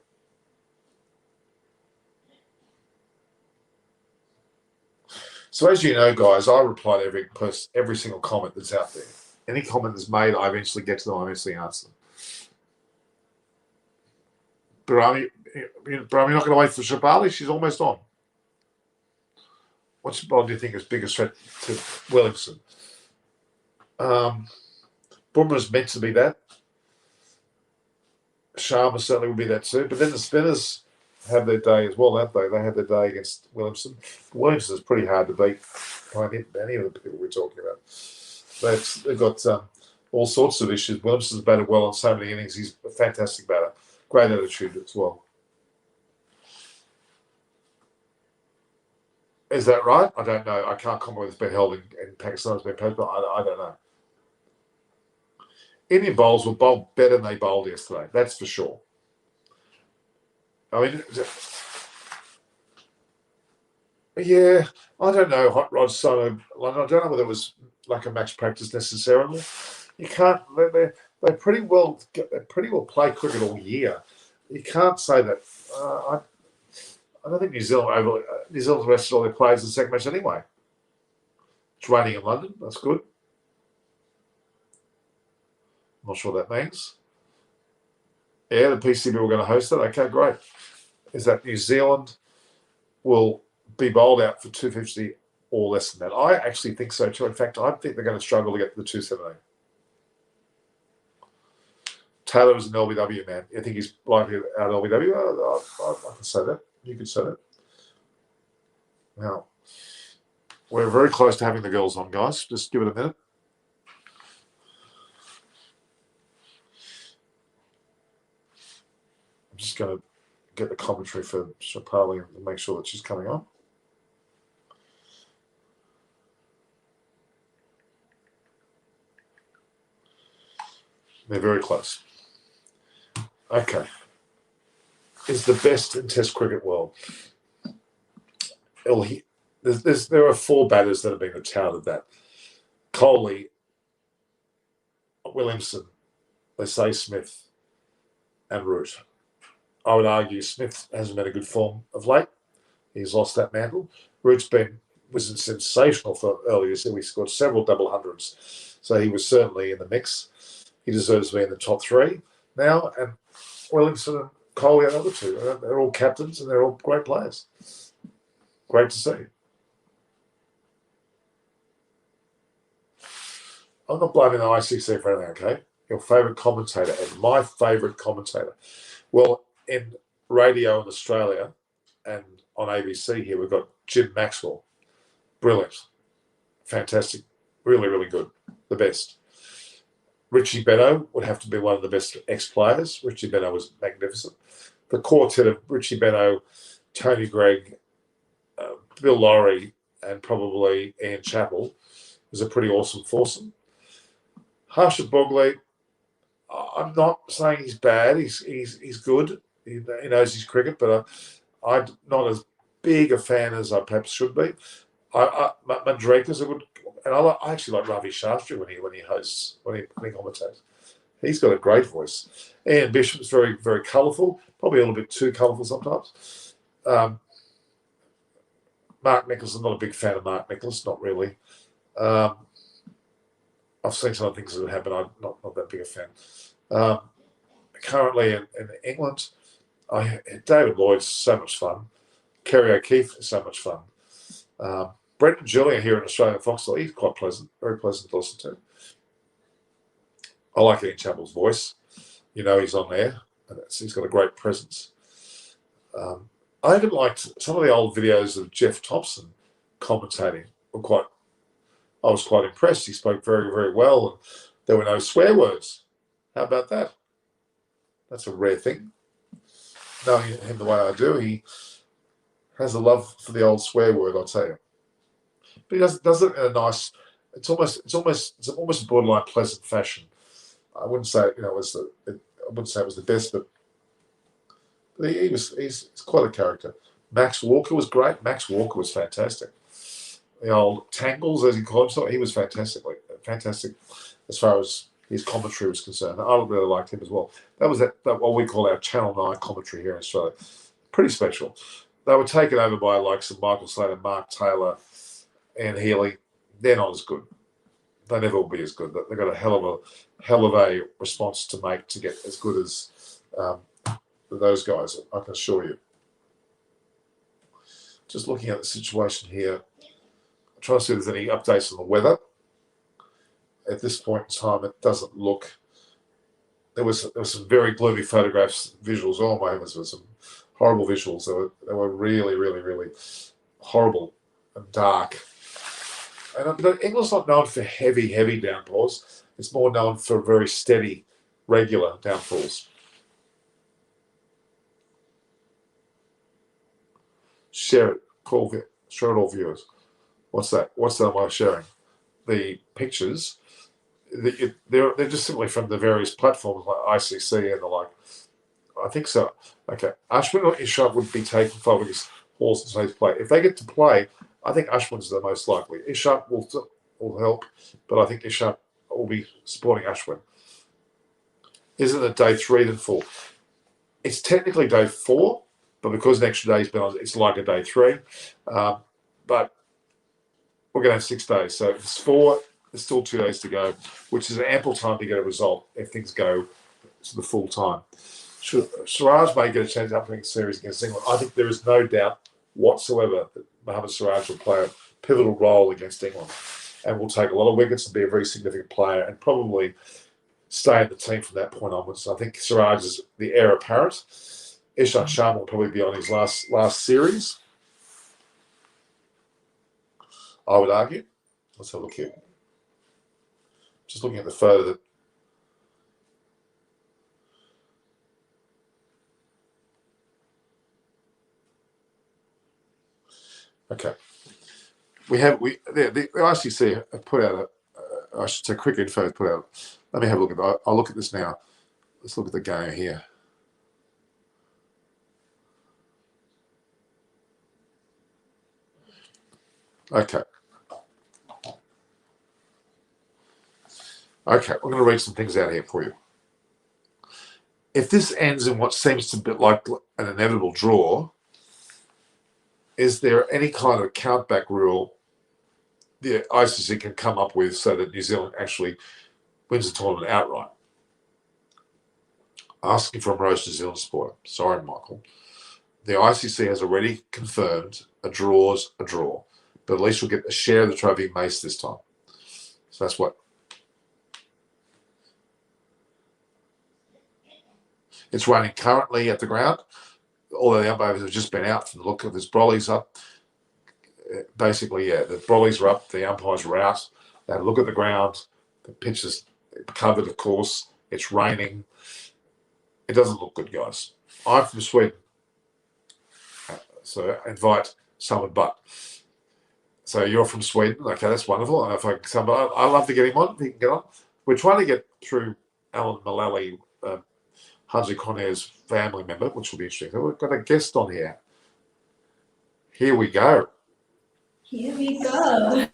So as you know, guys, I reply to every single comment that's out there. Any comment that's made, I eventually get to them. I eventually answer them. Barami, you're not going to wait for Shabali? She's almost on. What ball do you think is biggest threat to Williamson? Bumrah's meant to be that. Sharma certainly will be that too. But then the spinners have their day as well, haven't they? They had their day against Williamson. Williamson is pretty hard to beat by any of the people we're talking about. They've got all sorts of issues. Williamson's batted well on so many innings. He's a fantastic batter. Great attitude as well. Is that right? I don't know. I can't comment whether it's been held in Pakistan. It's been posted, but I don't know. Indian bowls will bowl better than they bowled yesterday. That's for sure. I mean, yeah, I don't know. Hot Rod Solo. I don't know whether it was like a match practice necessarily. You can't. They pretty well play cricket all year. You can't say that. I don't think New Zealand's rested all their players in the second match anyway. It's raining in London. That's good. I'm not sure what that means. Yeah, the PCB were going to host it. Okay, great. Is that New Zealand will be bowled out for 250 or less than that? I actually think so too. In fact, I think they're going to struggle to get to the 270. Taylor is an LBW man. I think he's likely out LBW. I can say that. You could say that. Now, we're very close to having the girls on, guys. Just give it a minute. I'm just going to get the commentary for Shapali and make sure that she's coming on. They're very close. Okay. Is the best in Test cricket world. There are 4 batters that have been touted that. Kohli, Williamson, they say Smith, and Root. I would argue Smith hasn't been a good form of late. He's lost that mantle. Root's was sensational for earlier this year. We scored several double hundreds. So he was certainly in the mix. He deserves to be in the top 3 now. And Williamson and Kohli are the other 2. They're all captains and they're all great players. Great to see. I'm not blaming the ICC for anything, okay? Your favourite commentator and my favourite commentator. Well, in radio in Australia and on ABC here, we've got Jim Maxwell. Brilliant. Fantastic. Really, really good. The best. Richie Benaud would have to be one of the best ex-players. Richie Benaud was magnificent. The quartet of Richie Benaud, Tony Gregg, Bill Lawry, and probably Ian Chappell was a pretty awesome foursome. Harsha Bogley, I'm not saying he's bad. He's good. He knows his cricket, but I'm not as big a fan as I perhaps should be. Mandreka's a good, and I actually like Ravi Shastri when he hosts, when he commentates. He's got a great voice. Ian Bishop's very, very colourful, probably a little bit too colourful sometimes. Mark Nicholas, I'm not a big fan of Mark Nicholas, not really. I've seen some of the things that have happened. I'm not that big a fan. Currently in England, David Lloyd's so much fun. Kerry O'Keefe is so much fun. Brendan Julia here in Australia at Foxtel, he's quite pleasant, very pleasant to listen to. I like Ian Chappell's voice. You know he's on there. And he's got a great presence. I even liked some of the old videos of Jeff Thompson commentating. I was quite impressed. He spoke very, very well, and there were no swear words. How about that? That's a rare thing. Knowing him the way I do, he has a love for the old swear word, I'll tell you. But he does it in a nice. It's almost borderline pleasant fashion. I wouldn't say I wouldn't say it was the best, but he's quite a character. Max Walker was great. Max Walker was fantastic. The old Tangles, as he called himself, he was fantastic as far as his commentary was concerned. I really liked him as well. That was what we call our Channel 9 commentary here in Australia. Pretty special. They were taken over by like some Michael Slater, Mark Taylor, and Healy. They're not as good. They never will be as good. They've got a hell of a response to make to get as good as those guys, I can assure you. Just looking at the situation here, I'm trying to see if there's any updates on the weather. At this point in time, it doesn't look. There was some very gloomy photographs, visuals. Oh my goodness, there were some horrible visuals. They were really, really, really horrible and dark. But England's not known for heavy downpours. It's more known for very steady, regular downfalls. Share it. Share it, all viewers. What's that? What's that am I sharing? The pictures. They're just simply from the various platforms like ICC and the like. I think so. Okay. Ashwin or Ishak would be taking following his horse and Snape's play. If they get to play, I think Ashwin's the most likely. Ishak will help, but I think Ishak will be supporting Ashwin. Isn't it day 3 then 4? It's technically day 4, but because an extra day's been on, it's like a day 3. But we're going to have 6 days. So if it's 4, there's still 2 days to go, which is an ample time to get a result if things go to the full time. Siraj may get a chance up in series against England. I think there is no doubt whatsoever that Mohammad Siraj will play a pivotal role against England and will take a lot of wickets and be a very significant player and probably stay in the team from that point onwards. I think Siraj is the heir apparent. Ishant Sharma will probably be on his last series, I would argue. Let's have a look here. Just looking at the photo that okay. The ICC have put out I should say Cricket Info has put out. Let me have a look at that. I'll look at this now. Let's look at the game here. Okay. Okay, we're going to read some things out here for you. If this ends in what seems to be like an inevitable draw, is there any kind of countback rule the ICC can come up with so that New Zealand actually wins the tournament outright? Asking from Rose New Zealand supporter. Sorry, Michael. The ICC has already confirmed a draw's a draw, but at least we'll get a share of the trophy mace this time. So that's what. It's raining currently at the ground, although the umpires have just been out from the look of this. Brolly's up. Basically, yeah, the Brollies are up, the umpires are out. They have a look at the ground. The pitch is covered, of course. It's raining. It doesn't look good, guys. I'm from Sweden, so I invite someone but. So you're from Sweden. Okay, that's wonderful. And if I can, I love to get him on. If he can get on. We're trying to get through Alan Mullally, Hansi Conner's family member, which will be interesting. So we've got a guest on here. Here we go. Here we go.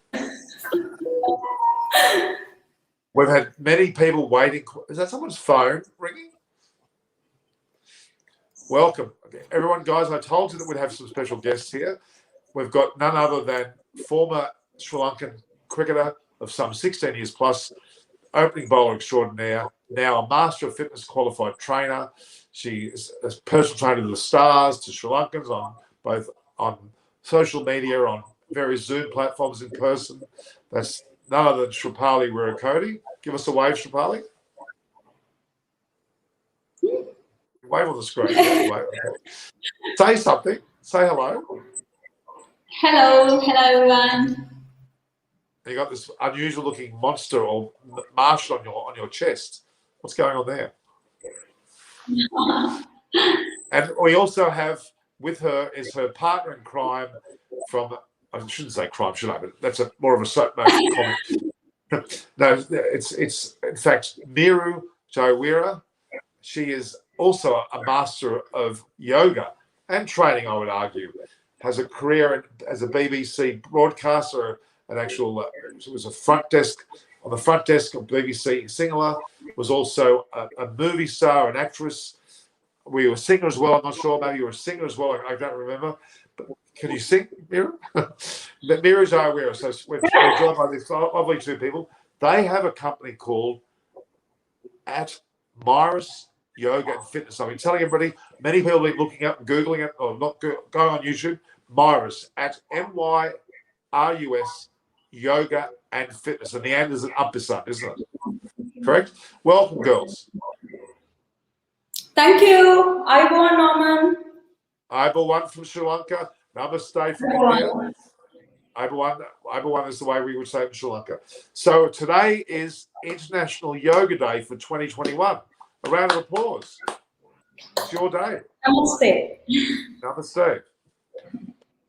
We've had many people waiting. Is that someone's phone ringing? Welcome. Okay. Everyone, guys, I told you that we'd have some special guests here. We've got none other than former Sri Lankan cricketer of some 16 years plus, opening bowler extraordinaire, now a master of fitness qualified trainer. She is a personal trainer to the stars, to Sri Lankans, on both on social media, on various Zoom platforms in person. That's none other than Shripali Wirukoti. Give us a wave, Shripali. Wave on the screen. Yeah, wave. Say something. Say hello. Hello, everyone. You got this unusual looking monster or marshal on your chest. What's going on there? And we also have with her is her partner in crime from, I shouldn't say crime, should I? But that's more of a soap comment. No, it's in fact Miru Jaiwira. She is also a master of yoga and training, I would argue. Has a career as a BBC broadcaster, an actual, it was a front desk, on the front desk of BBC Sinhala, was also a movie star, an actress. Were you a singer as well? I'm not sure. Maybe you were a singer as well. I don't remember. But can you sing, Mira? Mira Jaiwira. So we're joined by these lovely two people. They have a company called at Myris Yoga and Fitness. I've been telling everybody, many people are looking up, Googling it, or not going on YouTube. Myris at MYRUS Yoga and Fitness. And the end is an uppersun, isn't it? Correct? Welcome, girls. Thank you. Ivan Norman. Ivan from Sri Lanka. Namaste from India. Ivan is the way we would say it in Sri Lanka. So today is International Yoga Day for 2021. A round of applause. It's your day. Namaste. Namaste.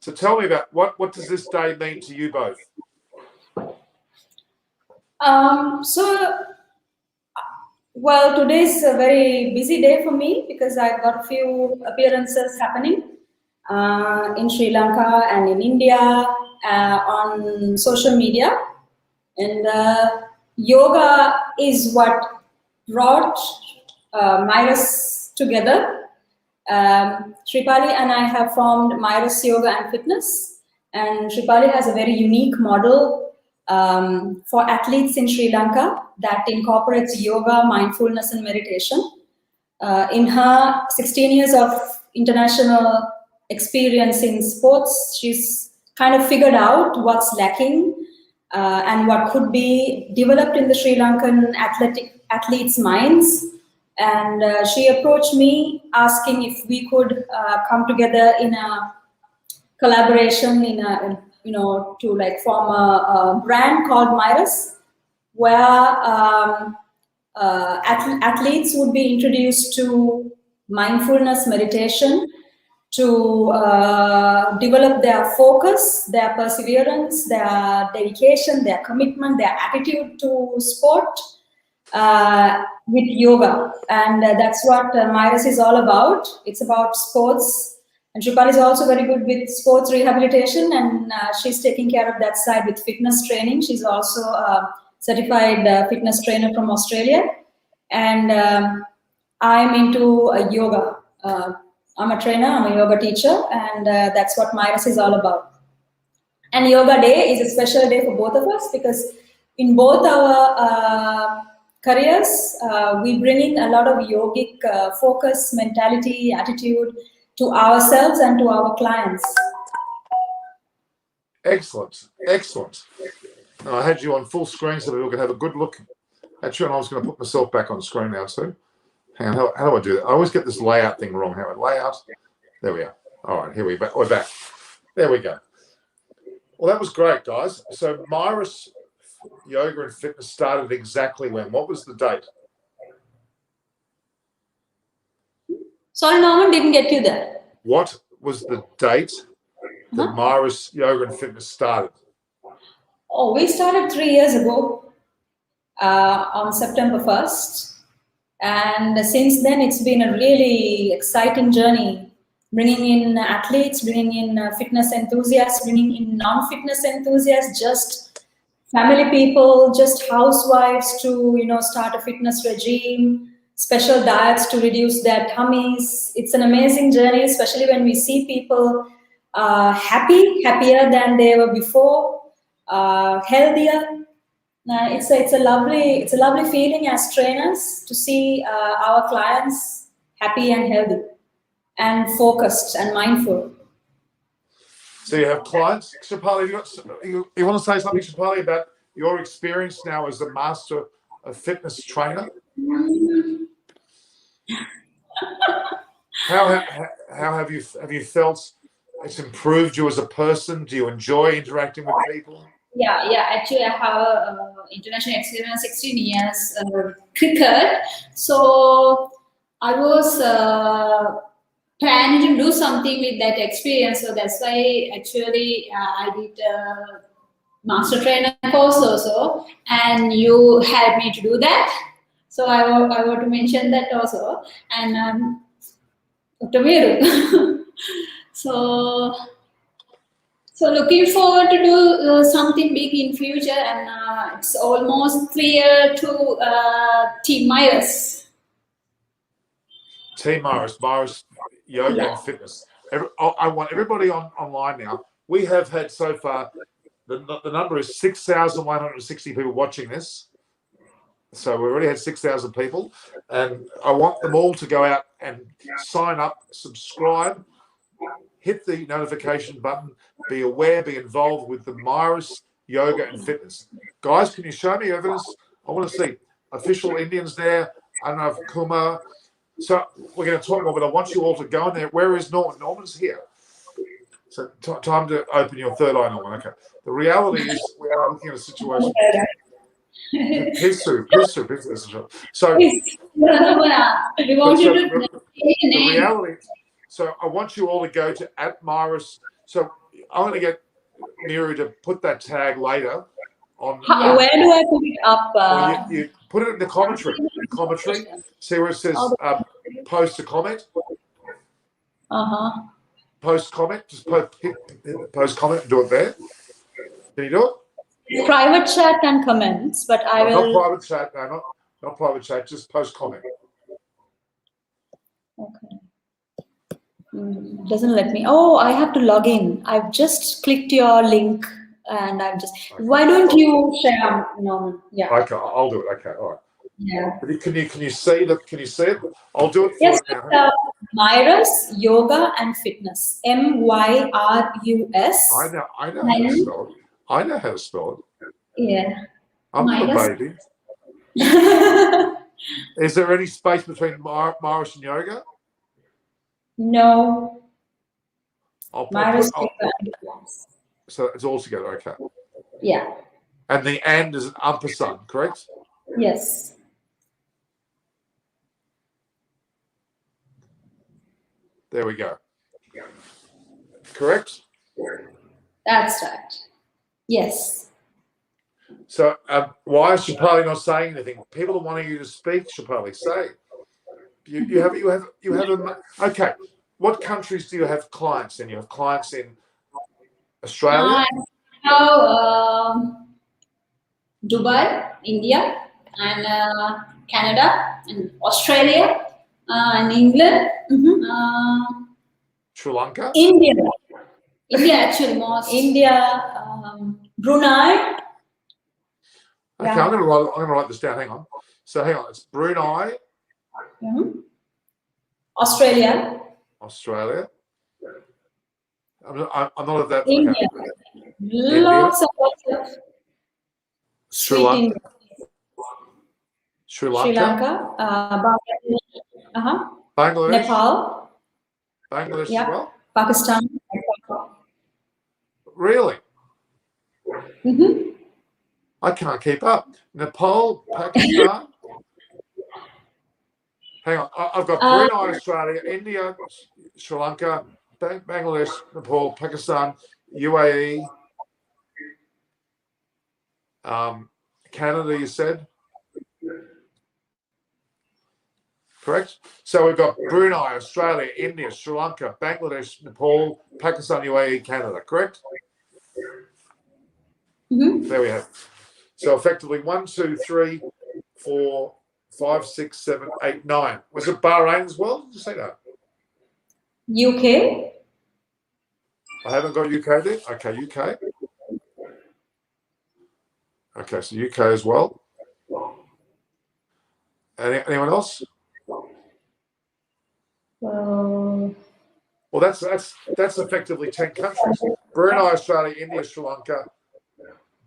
So tell me about what does this day mean to you both? Well, today's a very busy day for me because I've got a few appearances happening in Sri Lanka and in India on social media. And yoga is what brought Myris together. Shripali and I have formed Myris Yoga and Fitness. And Shripali has a very unique model for athletes in Sri Lanka that incorporates yoga, mindfulness, and meditation. In her 16 years of international experience in sports, she's kind of figured out what's lacking and what could be developed in the Sri Lankan athletes' minds. And she approached me asking if we could come together in a collaboration to like form a brand called Myris, where athletes would be introduced to mindfulness meditation to develop their focus, their perseverance, their dedication, their commitment, their attitude to sport with yoga. And that's what Myris is all about. It's about sports. And Shripali is also very good with sports rehabilitation, and she's taking care of that side with fitness training. She's also a certified fitness trainer from Australia. And I'm into yoga. I'm a trainer, I'm a yoga teacher, and that's what Myris is all about. And Yoga Day is a special day for both of us because in both our careers, we bring in a lot of yogic focus, mentality, attitude to ourselves and to our clients. Excellent, excellent. And I had you on full screen so that we could have a good look at you, and I was going to put myself back on screen now too. Hang on, how do I do that? I always get this layout thing wrong. How layout? There we are. All right, here we're back. There we go. Well, that was great, guys. So Myris Yoga and Fitness started exactly when? What was the date? Sorry, Norman, didn't get you there. What was the date that Myris Yoga and Fitness started? Oh, we started 3 years ago on September 1st. And since then, it's been a really exciting journey, bringing in athletes, bringing in fitness enthusiasts, bringing in non-fitness enthusiasts, just family people, just housewives to, start a fitness regime, special diets to reduce their tummies. It's an amazing journey, especially when we see people happier than they were before, healthier, it's a lovely feeling as trainers to see our clients happy and healthy and focused and mindful. So you have clients. Shapali, you want to say something, Shapali, about your experience now as a master of fitness trainer? How have you felt it's improved you as a person? Do you enjoy interacting with people? Yeah. Actually, I have international experience, 16 years cricket. So I was planning to do something with that experience. So that's why actually I did master trainer course also, and you helped me to do that. So I want to mention that also. And Dr. Meru. so looking forward to do something big in future, and it's almost clear to Team Myers. Team Myers Yoga and Fitness. I want everybody online now. We have had so far, the number is 6,160 people watching this. So we already had 6,000 people, and I want them all to go out and sign up, subscribe, hit the notification button, be aware, be involved with the Myers Yoga and Fitness. Guys, can you show me evidence? I want to see official Indians there. I don't know if Kumar. So we're going to talk more, but I want you all to go in there. Where is Norman? Norman's here. So time to open your third eye, Norman. Okay. The reality is we are looking at a situation. Pisu. So the reality. So I want you all to go to @Myers. So I'm going to get Miru to put that tag later on. Where do I put it up? Well, you put it in the commentary. See where it says post a comment. Post comment. Just post comment and do it there. Can you do it? Private chat and comments, but I will. Not private chat. No, not private chat. Just post comment. Okay. Doesn't let me. Oh, I have to log in. I've just clicked your link, and I've just. Okay. Why don't you share? No. Yeah. Okay, I'll do it. Okay, all right. Yeah. Can you see that? Can you see it? I'll do it for yes, you now. Myers Yoga and Fitness. MYRUS. I know how to spell it. I know how to spell it. Yeah. I'm not a baby. Is there any space between Myers and yoga? No. So it's all together, okay. Yeah. And the "and" is an ampersand, correct? Yes. There we go. Correct? That's right. Yes. So why is Shapali not saying anything? People are wanting you to speak, Shapali. Say. You have okay. What countries do you have clients in? You have clients in Australia? Dubai, India, and Canada, and Australia, and England. Sri Lanka? India actually most. India, Brunei. Okay, yeah. I'm going to write this down. Hang on. So hang on. It's Brunei. Australia. I'm not at that. India. Okay. Lots of Sri Lanka. Bangladesh. Nepal. Bangladesh yeah. as well. Pakistan. Really? I can't keep up. Nepal, Pakistan. Hang on. I've got Brunei, Australia, India, Sri Lanka, Bangladesh, Nepal, Pakistan, UAE, Canada, you said? Correct? So we've got Brunei, Australia, India, Sri Lanka, Bangladesh, Nepal, Pakistan, UAE, Canada, correct? There we have. So effectively 1, 2, 3, 4, 5, 6, 7, 8, 9. Was it Bahrain as well? Did you say that? UK. I haven't got UK there. Okay, UK. Okay, so UK as well. Anyone else? Uh, Well, that's effectively 10 countries: Brunei, Australia, India, Sri Lanka,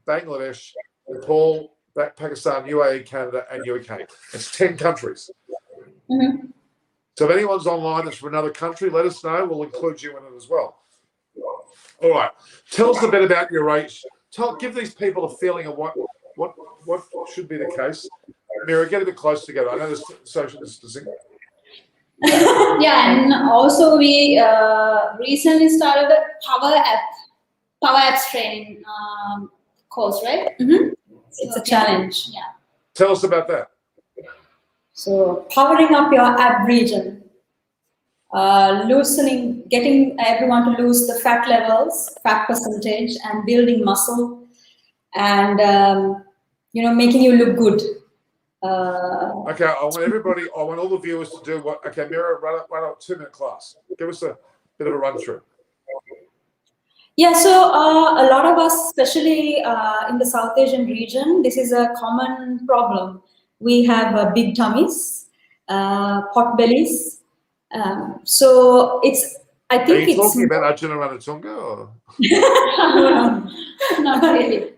Bangladesh, Nepal, Pakistan, UAE, Canada, and UK. It's 10 countries. mhm. So if anyone's online that's from another country, let us know. We'll include you in it as well. All right. Tell us a bit about your race. Give these people a feeling of what should be the case. Mira, get a bit close together. I know there's social distancing. Yeah, and also we recently started the Power Apps training course, right? It's a challenge. Yeah. Tell us about that. So powering up your ab region, loosening, getting everyone to lose the fat levels, fat percentage, and building muscle, and making you look good. Okay, I want all the viewers to do what. Okay, Mira, run up 2-minute class. Give us a bit of a run through. Yeah, so a lot of us, especially in the South Asian region, this is a common problem. We have big tummies, pot bellies. So I Are think you it's talking about Arjuna Ranatunga or? no, Not really.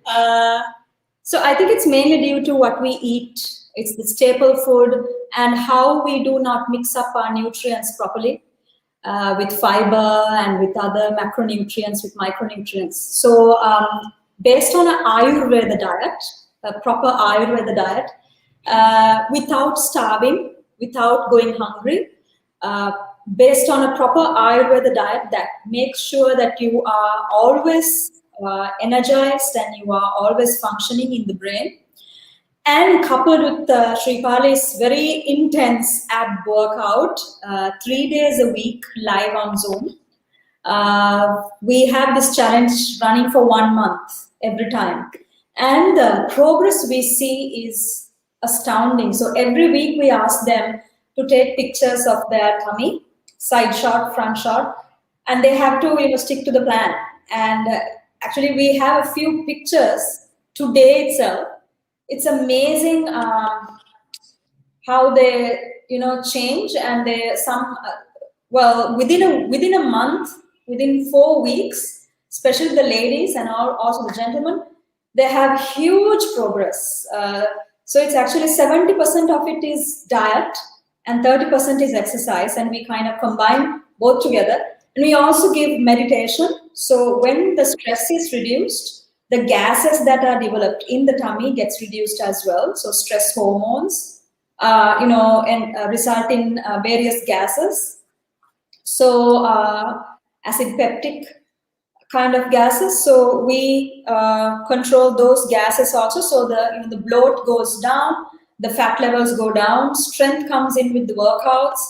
so I think it's mainly due to what we eat. It's the staple food and how we do not mix up our nutrients properly with fiber and with other macronutrients, with micronutrients. So based on an Ayurveda diet, a proper Ayurveda diet, without starving, without going hungry, based on a proper Ayurveda diet that makes sure that you are always energized and you are always functioning in the brain. And coupled with Shripali's very intense ab workout, 3 days a week live on Zoom, we have this challenge running for 1 month every time. And the progress we see is astounding. So every week we ask them to take pictures of their tummy, side shot, front shot, and they have to stick to the plan. And actually we have a few pictures today itself. It's amazing how they change, and they within a month, within 4 weeks, especially the ladies and also the gentlemen, they have huge progress. So it's actually 70% of it is diet and 30% is exercise, and we kind of combine both together. And we also give meditation. So when the stress is reduced, the gases that are developed in the tummy gets reduced as well. So stress hormones, result in various gases. So acid peptic kind of gases. So we control those gases also. So the bloat goes down, the fat levels go down, strength comes in with the workouts,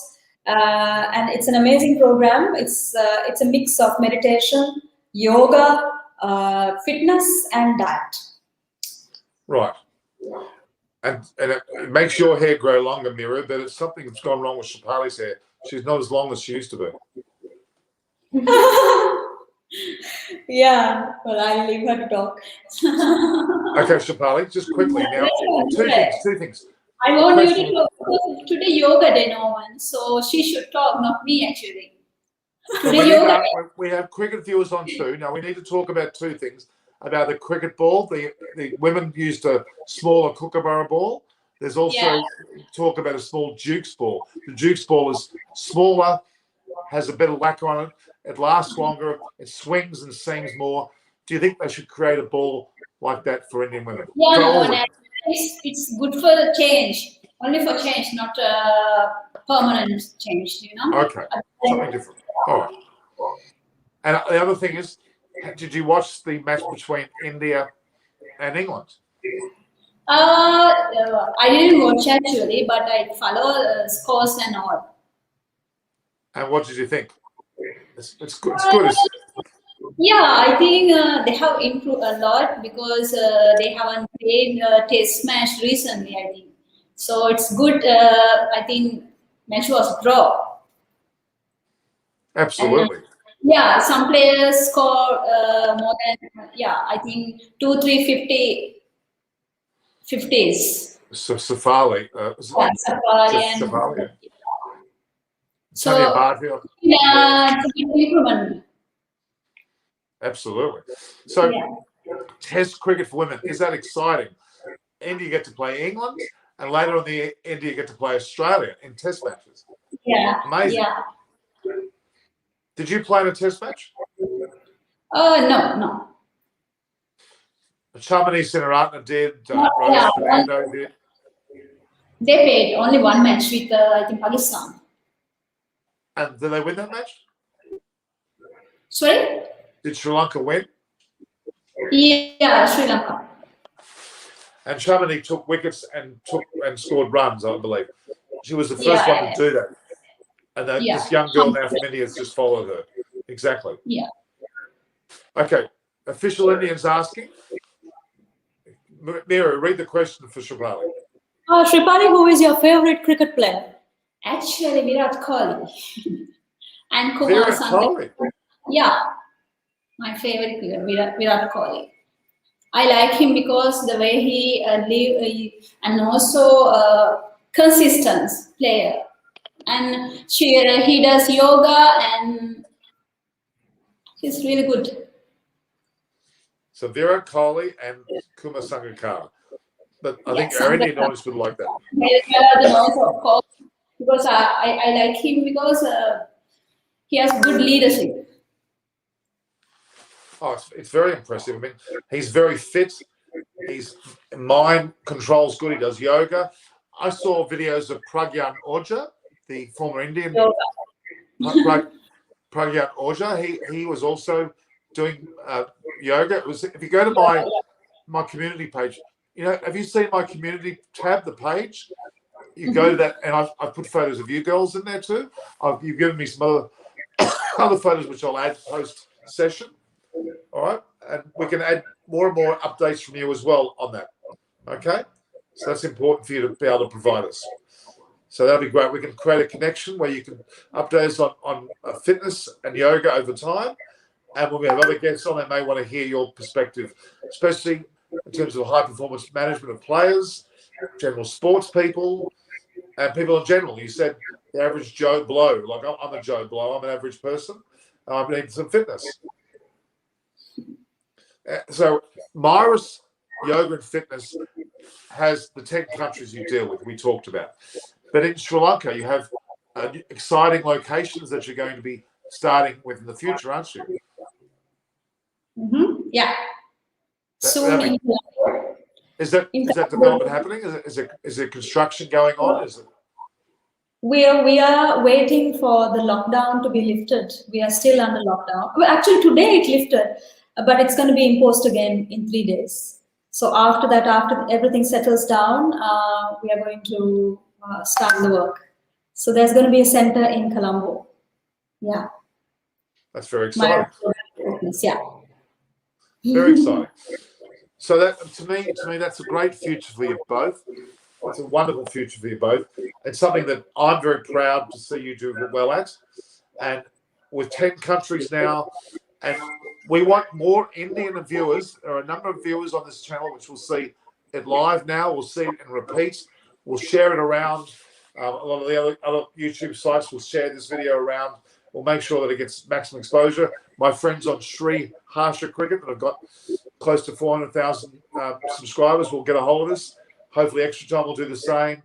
and it's an amazing program. It's a mix of meditation, yoga, fitness, and diet. Right. And it makes your hair grow longer, Mira, but it's something that's gone wrong with Shapali's hair. She's not as long as she used to be. Yeah, well, I'll leave her to talk. Okay, Shapali, just quickly now. Two things. I want you to talk because today yoga day, no one. So she should talk, not me actually. We have cricket viewers on too. Now we need to talk about two things. About the cricket ball. The women used a smaller kookaburra ball. There's also talk about a small Duke's ball. The Duke's ball is smaller, has a bit of lacquer on it. It lasts longer. It swings and sings more. Do you think they should create a ball like that for Indian women? Yeah, no, it's good for the change. Only for change, not permanent change, Okay, something different. All right. And the other thing is, did you watch the match between India and England? I didn't watch actually, but I follow scores and all. And what did you think? It's good. It's good. Yeah, I think they have improved a lot because they haven't played Test match recently, I think. So it's good. I think match was draw. Absolutely. Yeah, some players score more than, I think 200-350 50s. Safali. Yeah, Safari and Safali. so Tanya Barfield. yeah, it's a big improvement. Absolutely. So, Yeah. Test cricket for women, is that exciting? India get to play England, and later on the India get to play Australia in Test matches. Yeah. Amazing. Yeah. Did you play in a Test match? No. Chamini Sinaratna did. Yeah, Rose Fernando did. They played only one match with I think Pakistan. And did they win that match? Sorry? Did Sri Lanka win? Yeah, Sri Lanka. And Chamini took wickets and scored runs, I believe. She was the first one to do that. And this young girl now from India has just followed her. Exactly. Yeah. Okay. Official Indians asking. Mira, read the question for Shripali. Shripali, who is your favorite cricket player? Actually, Virat Kohli. And Kumar Virat Sangakkara. Kohli. Yeah. My favorite player, Virat Kohli. I like him because the way he live and also consistent player. And he does yoga and he's really good. So Virat Kohli and Kumar Sangakkara. But I think our Indian audience would like that. Also, of course, because I like him because he has good leadership. Oh, it's very impressive. I mean, he's very fit. His mind control's good. He does yoga. I saw videos of Pragyan Aujla, the former Indian. Pragyan Aujla. He was also doing yoga. It was, if you go to my community page, have you seen my community tab, the page? You go to that, and I've put photos of you girls in there too. You've given me some other photos which I'll add post session. All right, and we can add more and more updates from you as well on that. Okay, so that's important for you to be able to provide us. So that'll be great. We can create a connection where you can update us on fitness and yoga over time. And when we have other guests on, they may want to hear your perspective, especially in terms of high performance management of players, general sports people, and people in general. You said the average Joe Blow. Like I'm a Joe Blow. I'm an average person. I need some fitness. So Myris Yoga and Fitness has the 10 countries you deal with, we talked about. But in Sri Lanka, you have exciting locations that you're going to be starting with in the future, aren't you? Mm-hmm. Yeah. Is that development happening? Is there construction going on? We are waiting for the lockdown to be lifted. We are still under lockdown. Well, actually, today it lifted, but it's going to be imposed again in 3 days. So after that, after everything settles down, we are going to start the work. So there's going to be a center in Colombo. Yeah. That's very exciting. Yeah. Very exciting. So that to me, that's a great future for you both. It's a wonderful future for you both. It's something that I'm very proud to see you do well at. And with 10 countries now, and we want more Indian viewers. There are a number of viewers on this channel which will see it live now. We'll see it in repeats. We'll share it around. A lot of the other YouTube sites will share this video around. We'll make sure that it gets maximum exposure. My friends on Sri Harsha Cricket that have got close to 400,000 subscribers will get a hold of us. Hopefully Extra Time will do the same.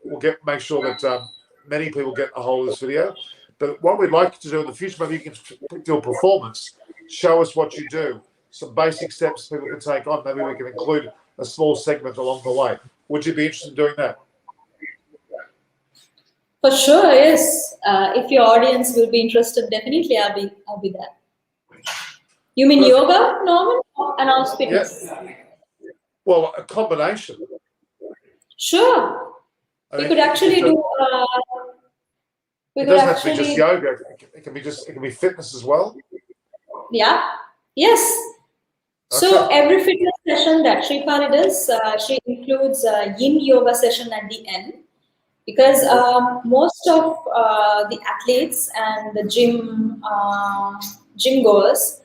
We'll make sure that many people get a hold of this video. But what we'd like to do in the future, maybe you can do a performance, show us what you do, some basic steps people can take on. Maybe we can include a small segment along the way. Would you be interested in doing that? For sure, yes. If your audience will be interested, definitely I'll be there. You mean yoga, Norman, and also fitness? Yeah. Well, a combination. Sure. We could actually do. It doesn't have to be just yoga. It can be fitness as well. Yeah. Yes. Okay. So every fitness session that Shripali does, she includes a yin yoga session at the end, because most of the athletes and the gym goers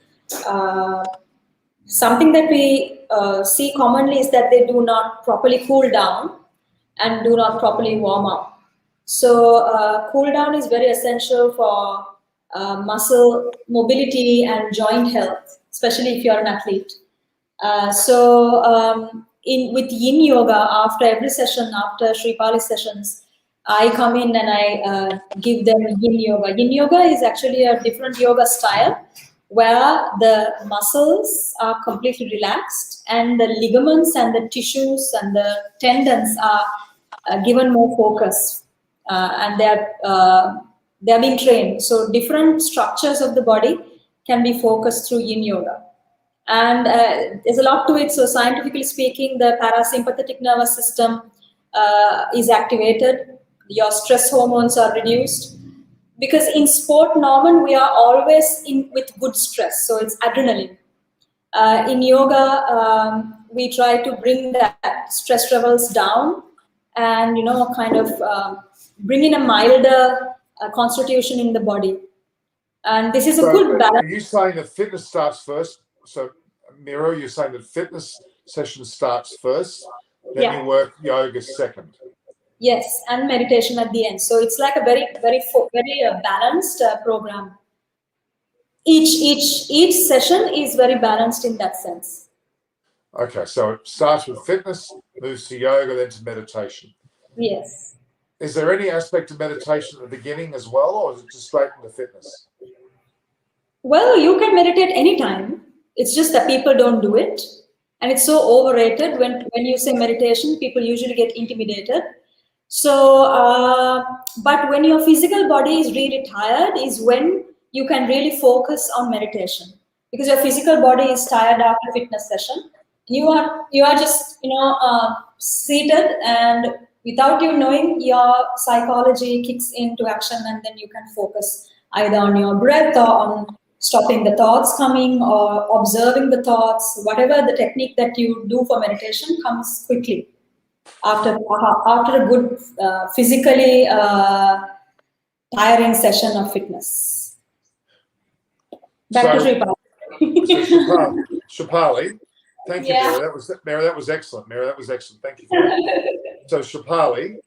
something that we see commonly is that they do not properly cool down and do not properly warm up. So cool down is very essential for muscle mobility and joint health, especially if you're an athlete. With Yin Yoga, after every session, after Shripali sessions, I come in and I give them Yin Yoga. Yin Yoga is actually a different yoga style where the muscles are completely relaxed and the ligaments and the tissues and the tendons are given more focus, and they're being trained. So different structures of the body can be focused through Yin Yoga. And there's a lot to it. So scientifically speaking, the parasympathetic nervous system is activated. Your stress hormones are reduced. Because in sport, Norman, we are always with good stress. So it's adrenaline. In yoga, we try to bring that stress levels down and, kind of bring in a milder constitution in the body. And this is a good balance. Are you saying that fitness starts first? So, Miro, you're saying that fitness session starts first, then you work yoga second. Yes, and meditation at the end. So it's like a very balanced program. Each session is very balanced in that sense. Okay, so it starts with fitness, moves to yoga, then to meditation. Yes. Is there any aspect of meditation at the beginning as well, or is it just straight into fitness? Well, you can meditate anytime. It's just that people don't do it. And it's so overrated. When you say meditation, people usually get intimidated. So, but when your physical body is really tired is when you can really focus on meditation. Because your physical body is tired after fitness session. You are just, seated, and without you knowing, your psychology kicks into action, and then you can focus either on your breath or on stopping the thoughts coming or observing the thoughts. Whatever the technique that you do for meditation comes quickly after a good physically tiring session of fitness. Back to Shripali. Shripali, thank you, Mira. That was excellent. Mira, that was excellent. Thank you for that. So, Shripali,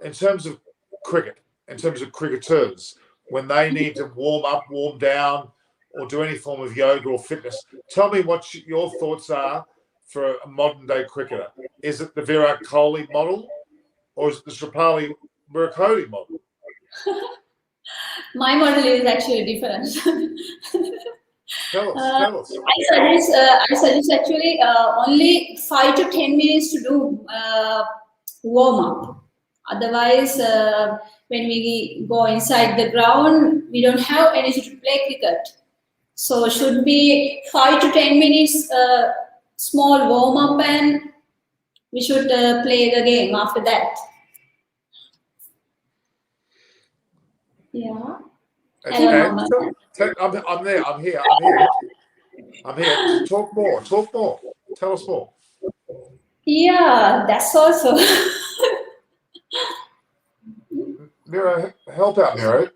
in terms of cricket, in terms of cricketers, when they need to warm up, warm down, or do any form of yoga or fitness, tell me what your thoughts are for a modern-day cricketer. Is it the Virat Kohli model, or is it the Shripali Virat model? My model is actually different. Tell us. I suggest actually only 5 to 10 minutes to do warm up. Otherwise, when we go inside the ground, we don't have energy to play cricket. So should be 5 to 10 minutes small warm up, and we should play the game after that. Yeah. Okay. I'm there. I'm here. Talk more. Tell us more. Yeah, that's also. Miro, help out, Miro.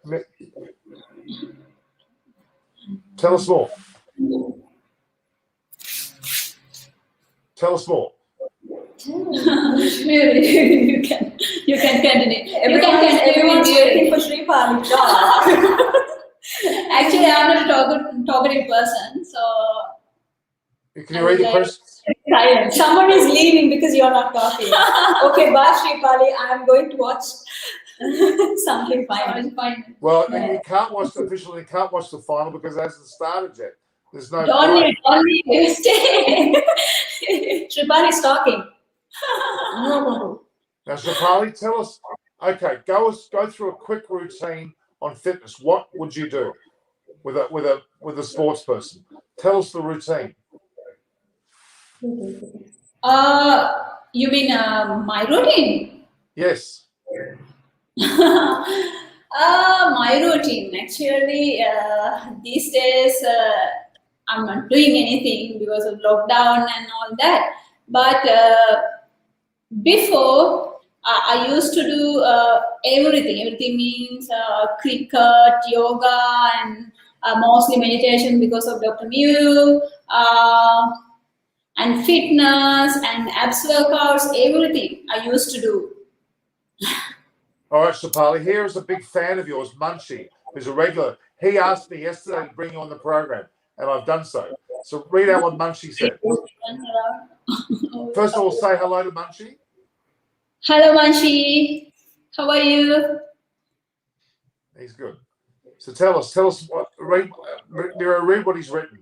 Tell us more. Tell us more. You can continue. Everyone's waiting for Shripali. Actually, I'm not a talkative person, so. Can you read the question? Someone is leaving because you're not talking. Okay, bye Shripali. I'm going to watch something fine. Well, you can't watch the official. You can't watch the final because it hasn't started yet. There's no. Don't need. Stay. Shripali is talking. Now, Shripali, tell us. Okay, go through a quick routine on fitness. What would you do with a sports person? Tell us the routine. You mean my routine? Yes. My routine. Actually, these days I'm not doing anything because of lockdown and all that. But before, I used to do everything. Everything means cricket, yoga, and mostly meditation because of Dr. Mew. and fitness and abs workouts, everything I used to do. All right, Shapali, here is a big fan of yours, Munchie, who's a regular. He asked me yesterday to bring you on the program, and I've done so. So read out what Munchie said. First of all, say hello to Munchie. Hello, Manshi. How are you? He's good. So tell us what, read what he's written.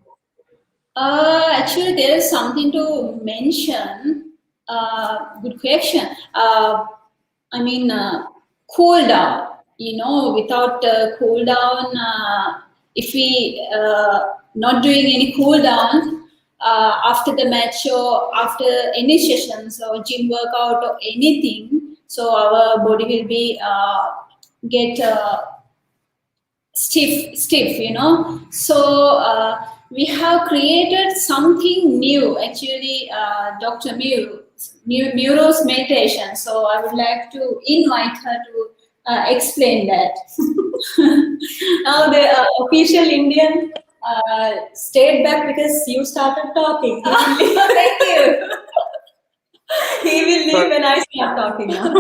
Actually, there is something to mention. Good question. Cool down. Without cool down, if we not doing any cool down after the match or after any sessions or gym workout or anything, so our body will be get stiff. So we have created something new. Actually, Dr. Muro's meditation. So I would like to invite her to explain that. Now the official Indian stayed back because you started talking. Thank you. He will leave when I start talking now.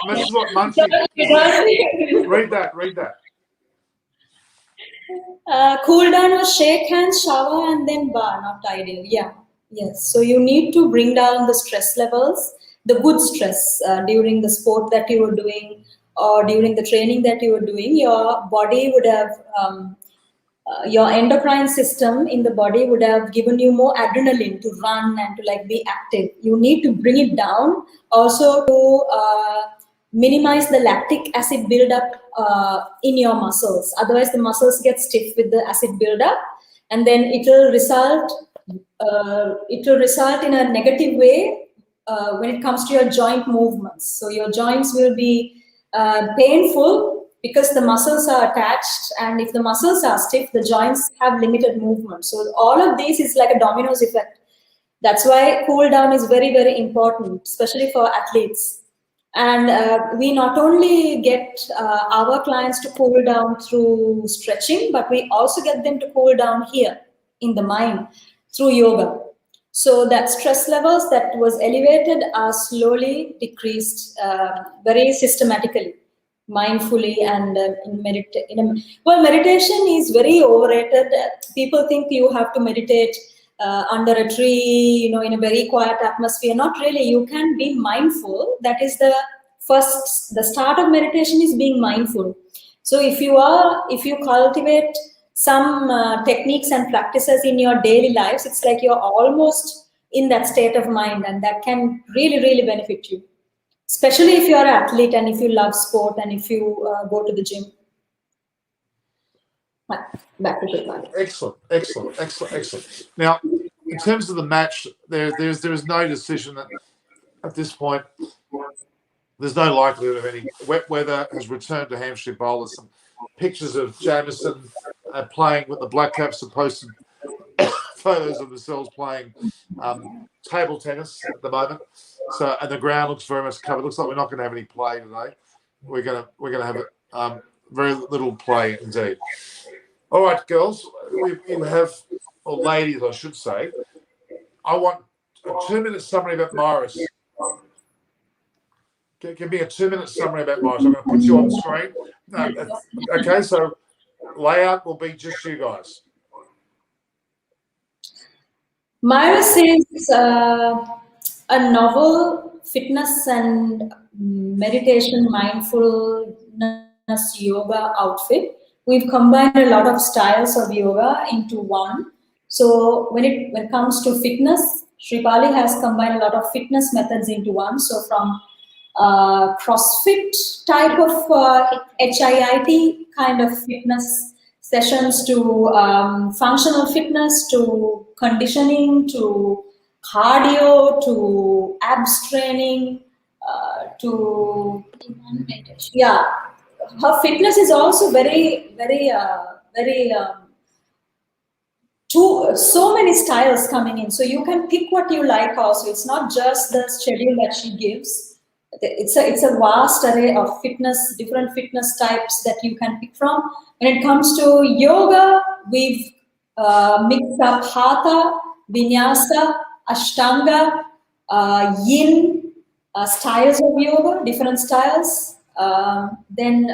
This is what Munchie. Read that. Cool down or shake hands, shower, and then bar, not ideal. Yeah. Yes. So you need to bring down the stress levels, the good stress during the sport that you were doing or during the training that you were doing. Your body would have, your endocrine system in the body would have given you more adrenaline to run and to be active. You need to bring it down also to minimize the lactic acid buildup in your muscles. Otherwise, the muscles get stiff with the acid buildup, and then it will result in a negative way when it comes to your joint movements. So your joints will be painful because the muscles are attached, and if the muscles are stiff, the joints have limited movement. So all of this is like a dominoes effect. That's why cool down is very, very important, especially for athletes. And we not only get our clients to cool down through stretching, but we also get them to cool down here in the mind through yoga. So that stress levels that was elevated are slowly decreased very systematically, mindfully, and meditation is very overrated. People think you have to meditate under a tree, in a very quiet atmosphere. Not really. You can be mindful. That is the start of meditation is being mindful. So if you cultivate some techniques and practices in your daily lives, it's like you're almost in that state of mind, and that can really, really benefit you, especially if you're an athlete and if you love sport and if you go to the gym. Back to the Excellent. Now, in terms of the match, there is no decision at this point. There's no likelihood of any. Wet weather has returned to Hampshire bowlers. Some pictures of Jamieson playing with the Black Caps have posted photos of themselves playing table tennis at the moment. So, and the ground looks very much covered. Looks like we're not going to have any play today. We're going to have very little play indeed. All right, girls, we have, or ladies, I should say. I want a 2-minute summary about Morris. Give me a 2-minute summary about Morris. I'm going to put you on the screen. No, okay, so layout will be just you guys. Myris is a novel fitness and meditation, mindfulness yoga outfit. We've combined a lot of styles of yoga into one. So when it comes to fitness, Shripali has combined a lot of fitness methods into one. So from CrossFit type of HIIT kind of fitness sessions to functional fitness to conditioning to cardio to abs training to her fitness is also very so many styles coming in, so you can pick what you like also. It's not just the schedule that she gives. It's a vast array of different fitness types that you can pick from. When it comes to yoga, we've mixed up hatha, vinyasa, Ashtanga, Yin, styles of yoga, different styles. Then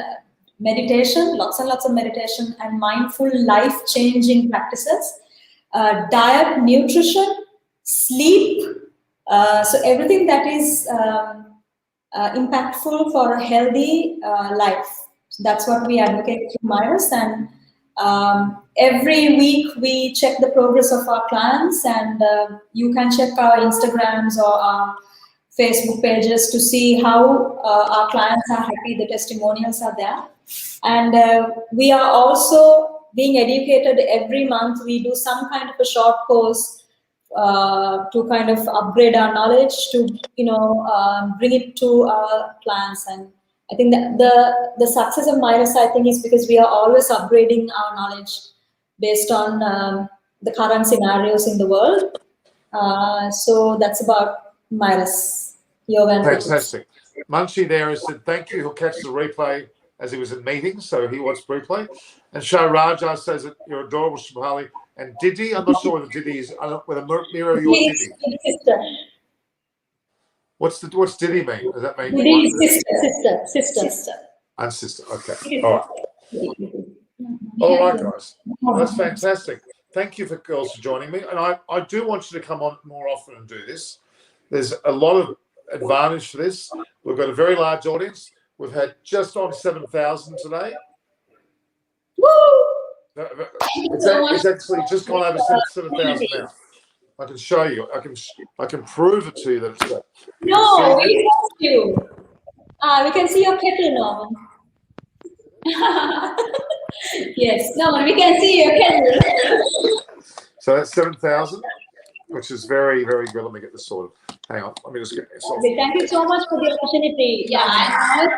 meditation, lots and lots of meditation, and mindful life-changing practices. Diet, nutrition, sleep. So everything that is impactful for a healthy life. That's what we advocate through Myris, and every week we check the progress of our clients, and you can check our Instagrams or our Facebook pages to see how our clients are happy, the testimonials are there. And we are also being educated every month. We do some kind of a short course to kind of upgrade our knowledge, to bring it to our clients. And I think that the success of Myris, I think, is because we are always upgrading our knowledge based on the current scenarios in the world. So that's about Myris yoga and fantastic. Munchie there has said thank you. He'll catch the replay as he was in meetings, so he wants replay. And Shah Raja says that you're adorable, Shibali. And Didi, I'm not sure whether Didi is whether Mira your Didi. What's Didi mean? Does that mean Didi is sister. And sister. Okay. All right. All right, guys. That's fantastic. Thank you for girls for joining me. And I do want you to come on more often and do this. There's a lot of advantage for this. We've got a very large audience. We've had just on 7,000 today. Woo! It's actually just gone over 7,000 now. I can show you. I can prove it to you that it's that. No, we can see you. We can see your kettle, Norman. Yes, Norman, we can see your kettle. So that's 7,000, which is very, very good. Let me get this sorted. Hang on. Let me just get this sorted. Okay, thank you so much for the opportunity. Yeah, and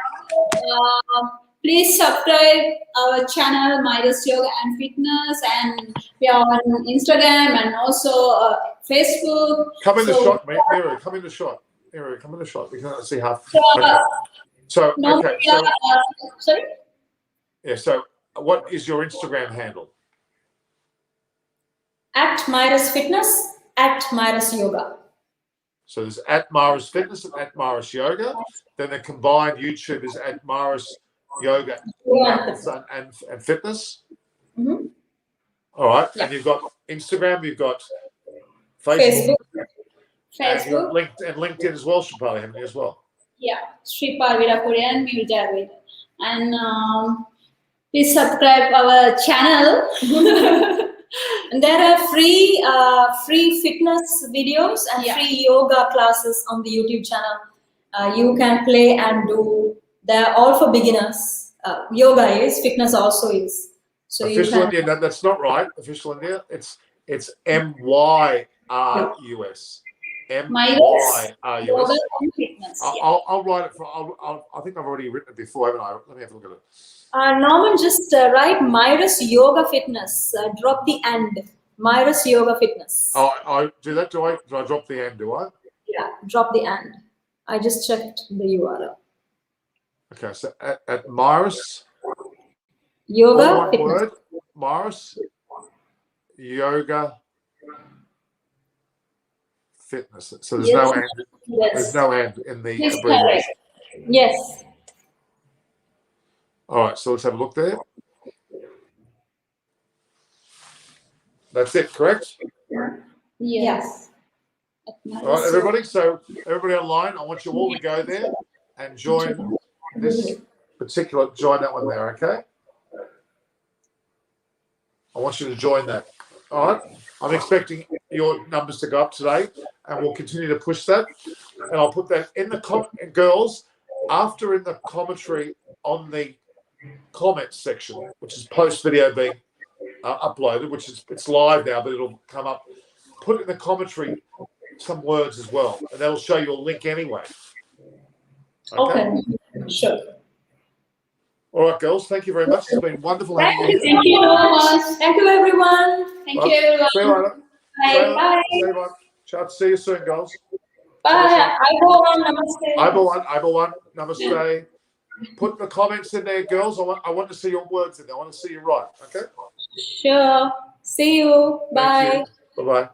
please subscribe our channel, Myris Yoga and Fitness, and we are on Instagram and also Facebook. Come in the shot, mate. Mira, come in the shot. Mira, come in the shot. We can't see how. So, okay. So, sorry? Yeah, so what is your Instagram handle? At Myris Fitness, at Myris Yoga. So there's at Myris Fitness and at Myris Yoga. Then the combined YouTube is at Myris Yoga and Fitness. Mm-hmm. All right. Yeah. And you've got Instagram, you've got Facebook. And you've got LinkedIn as well, Shipali, haven't you as well? Yeah, Shripal Virakurian, Miljavid. And please subscribe our channel. And there are free fitness videos and free yoga classes on the YouTube channel. You can play and do. They're all for beginners. Yoga is, fitness also is. So Official India, that's not right. Official India, it's MYRUS. MYRUS. I'll write it for. I think I've already written it before, haven't I? Let me have a look at it. Norman, just write Myris Yoga Fitness. Drop the and. Myris Yoga Fitness. Oh, I do that. Do I drop the and? Do I? Yeah, drop the and. I just checked the URL. Okay, so at Myris Yoga Fitness. Word, Myris Yoga Fitness. So there's no and. Yes. There's no and in the Yes, abbreviation. Yes. All right, so let's have a look there. That's it, correct? Yes. All right, everybody. So everybody online, I want you all to go there and join this particular. Join that one there, okay? I want you to join that. All right. I'm expecting your numbers to go up today, and we'll continue to push that. And I'll put that in the girls after in the commentary on the comments section, which is post video being uploaded, which is it's live now, but it'll come up. Put in the commentary some words as well, and that'll show you a link anyway. Okay. Sure. All right, girls. Thank you very much. It's been wonderful having you. Thank you so much. Thank you, everyone. Thank you, everyone. See you later. Bye. See you later. Chat. See you soon, girls. Bye. Ibowan, namaste. Ibowan, namaste. Put the comments in there, girls. I want to see your words in there. I want to see you right. Okay. Sure. See you. Bye. Bye bye.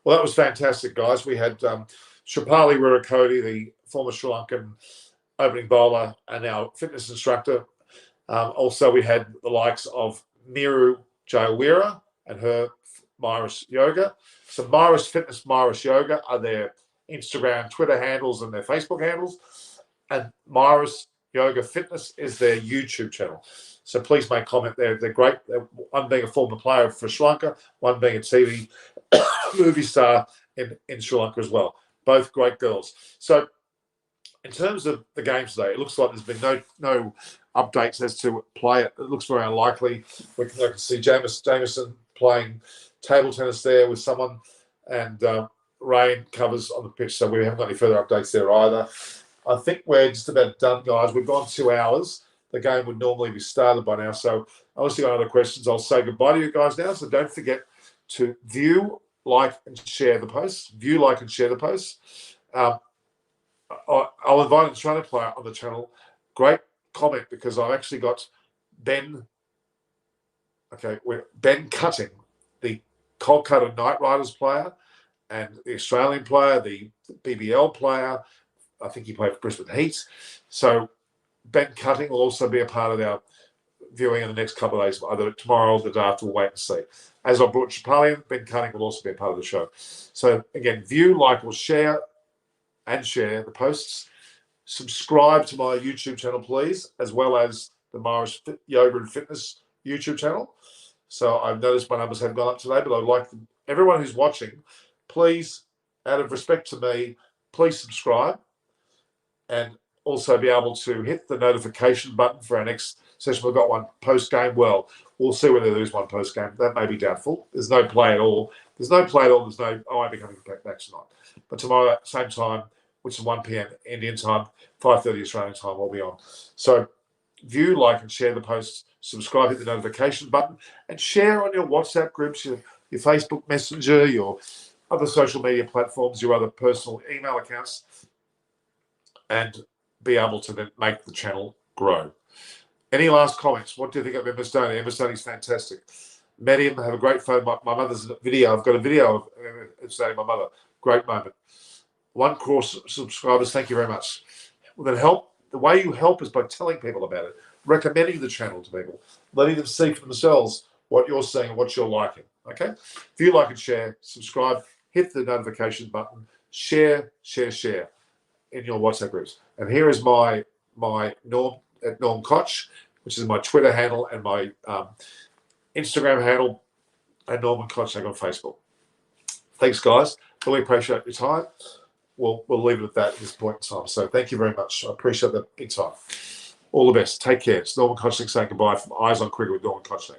Well, that was fantastic, guys. We had Shapali Rurakoti, the former Sri Lankan opening bowler and now fitness instructor. Also, we had the likes of Miru Jayawira and her Myris Yoga. So Myris Fitness, Myris Yoga are their Instagram, Twitter handles and their Facebook handles. And Myris Yoga Fitness is their YouTube channel. So please make comment there. They're great. One being a former player for Sri Lanka, one being a TV movie star in Sri Lanka as well. Both great girls. So in terms of the game today, it looks like there's been no updates as to play. It looks very unlikely. I can see Jameson playing table tennis there with someone, and rain covers on the pitch, so we haven't got any further updates there either. I think we're just about done, guys. We've gone 2 hours. The game would normally be started by now, so unless you've got other questions, I'll say goodbye to you guys now. So don't forget to view, like, and share the posts. View, like, and share the posts. I'll invite an Australian player on the channel. Great comment, because I've actually got Ben. Okay, Ben Cutting, the Kolkata Knight Riders player, and the Australian player, the BBL player. I think he played for Brisbane Heat. So Ben Cutting will also be a part of our viewing in the next couple of days, either tomorrow or the day after. We'll wait and see. As I brought Shapali in, Ben Cutting will also be a part of the show. So again, view, like, or share the posts. Subscribe to my YouTube channel, please, as well as the Myris Yoga and Fitness YouTube channel. So I've noticed my numbers haven't gone up today, but I'd like everyone who's watching, please, out of respect to me, please subscribe, and also be able to hit the notification button for our next session. We've got one post-game. Well, we'll see whether there is one post-game. That may be doubtful. There's no play at all. I won't be coming back tonight. But tomorrow, same time, which is 1 p.m. Indian time, 5:30 Australian time, we'll be on. So view, like, and share the posts. Subscribe, hit the notification button, and share on your WhatsApp groups, your Facebook Messenger, your other social media platforms, your other personal email accounts, and be able to then make the channel grow. Any last comments? What do you think of Emma Stoney? Emma Stoney's fantastic. Met him, have a great phone. My mother's video. I've got a video of Emma Stoney, my mother. Great moment. 1 crore subscribers. Thank you very much. Well, then the way you help is by telling people about it, recommending the channel to people, letting them see for themselves what you're seeing and what you're liking. Okay? If you like and share, subscribe, hit the notification button, share in your WhatsApp groups. And here is my Norm at Norm Koch, which is my Twitter handle and my Instagram handle, and Norman Koch on Facebook. Thanks, guys. Really appreciate your time. We'll leave it at that at this point in time. So thank you very much. I appreciate that big time. All the best. Take care. It's Norman Koch saying goodbye from Eyes on Cricket with Norman Koch.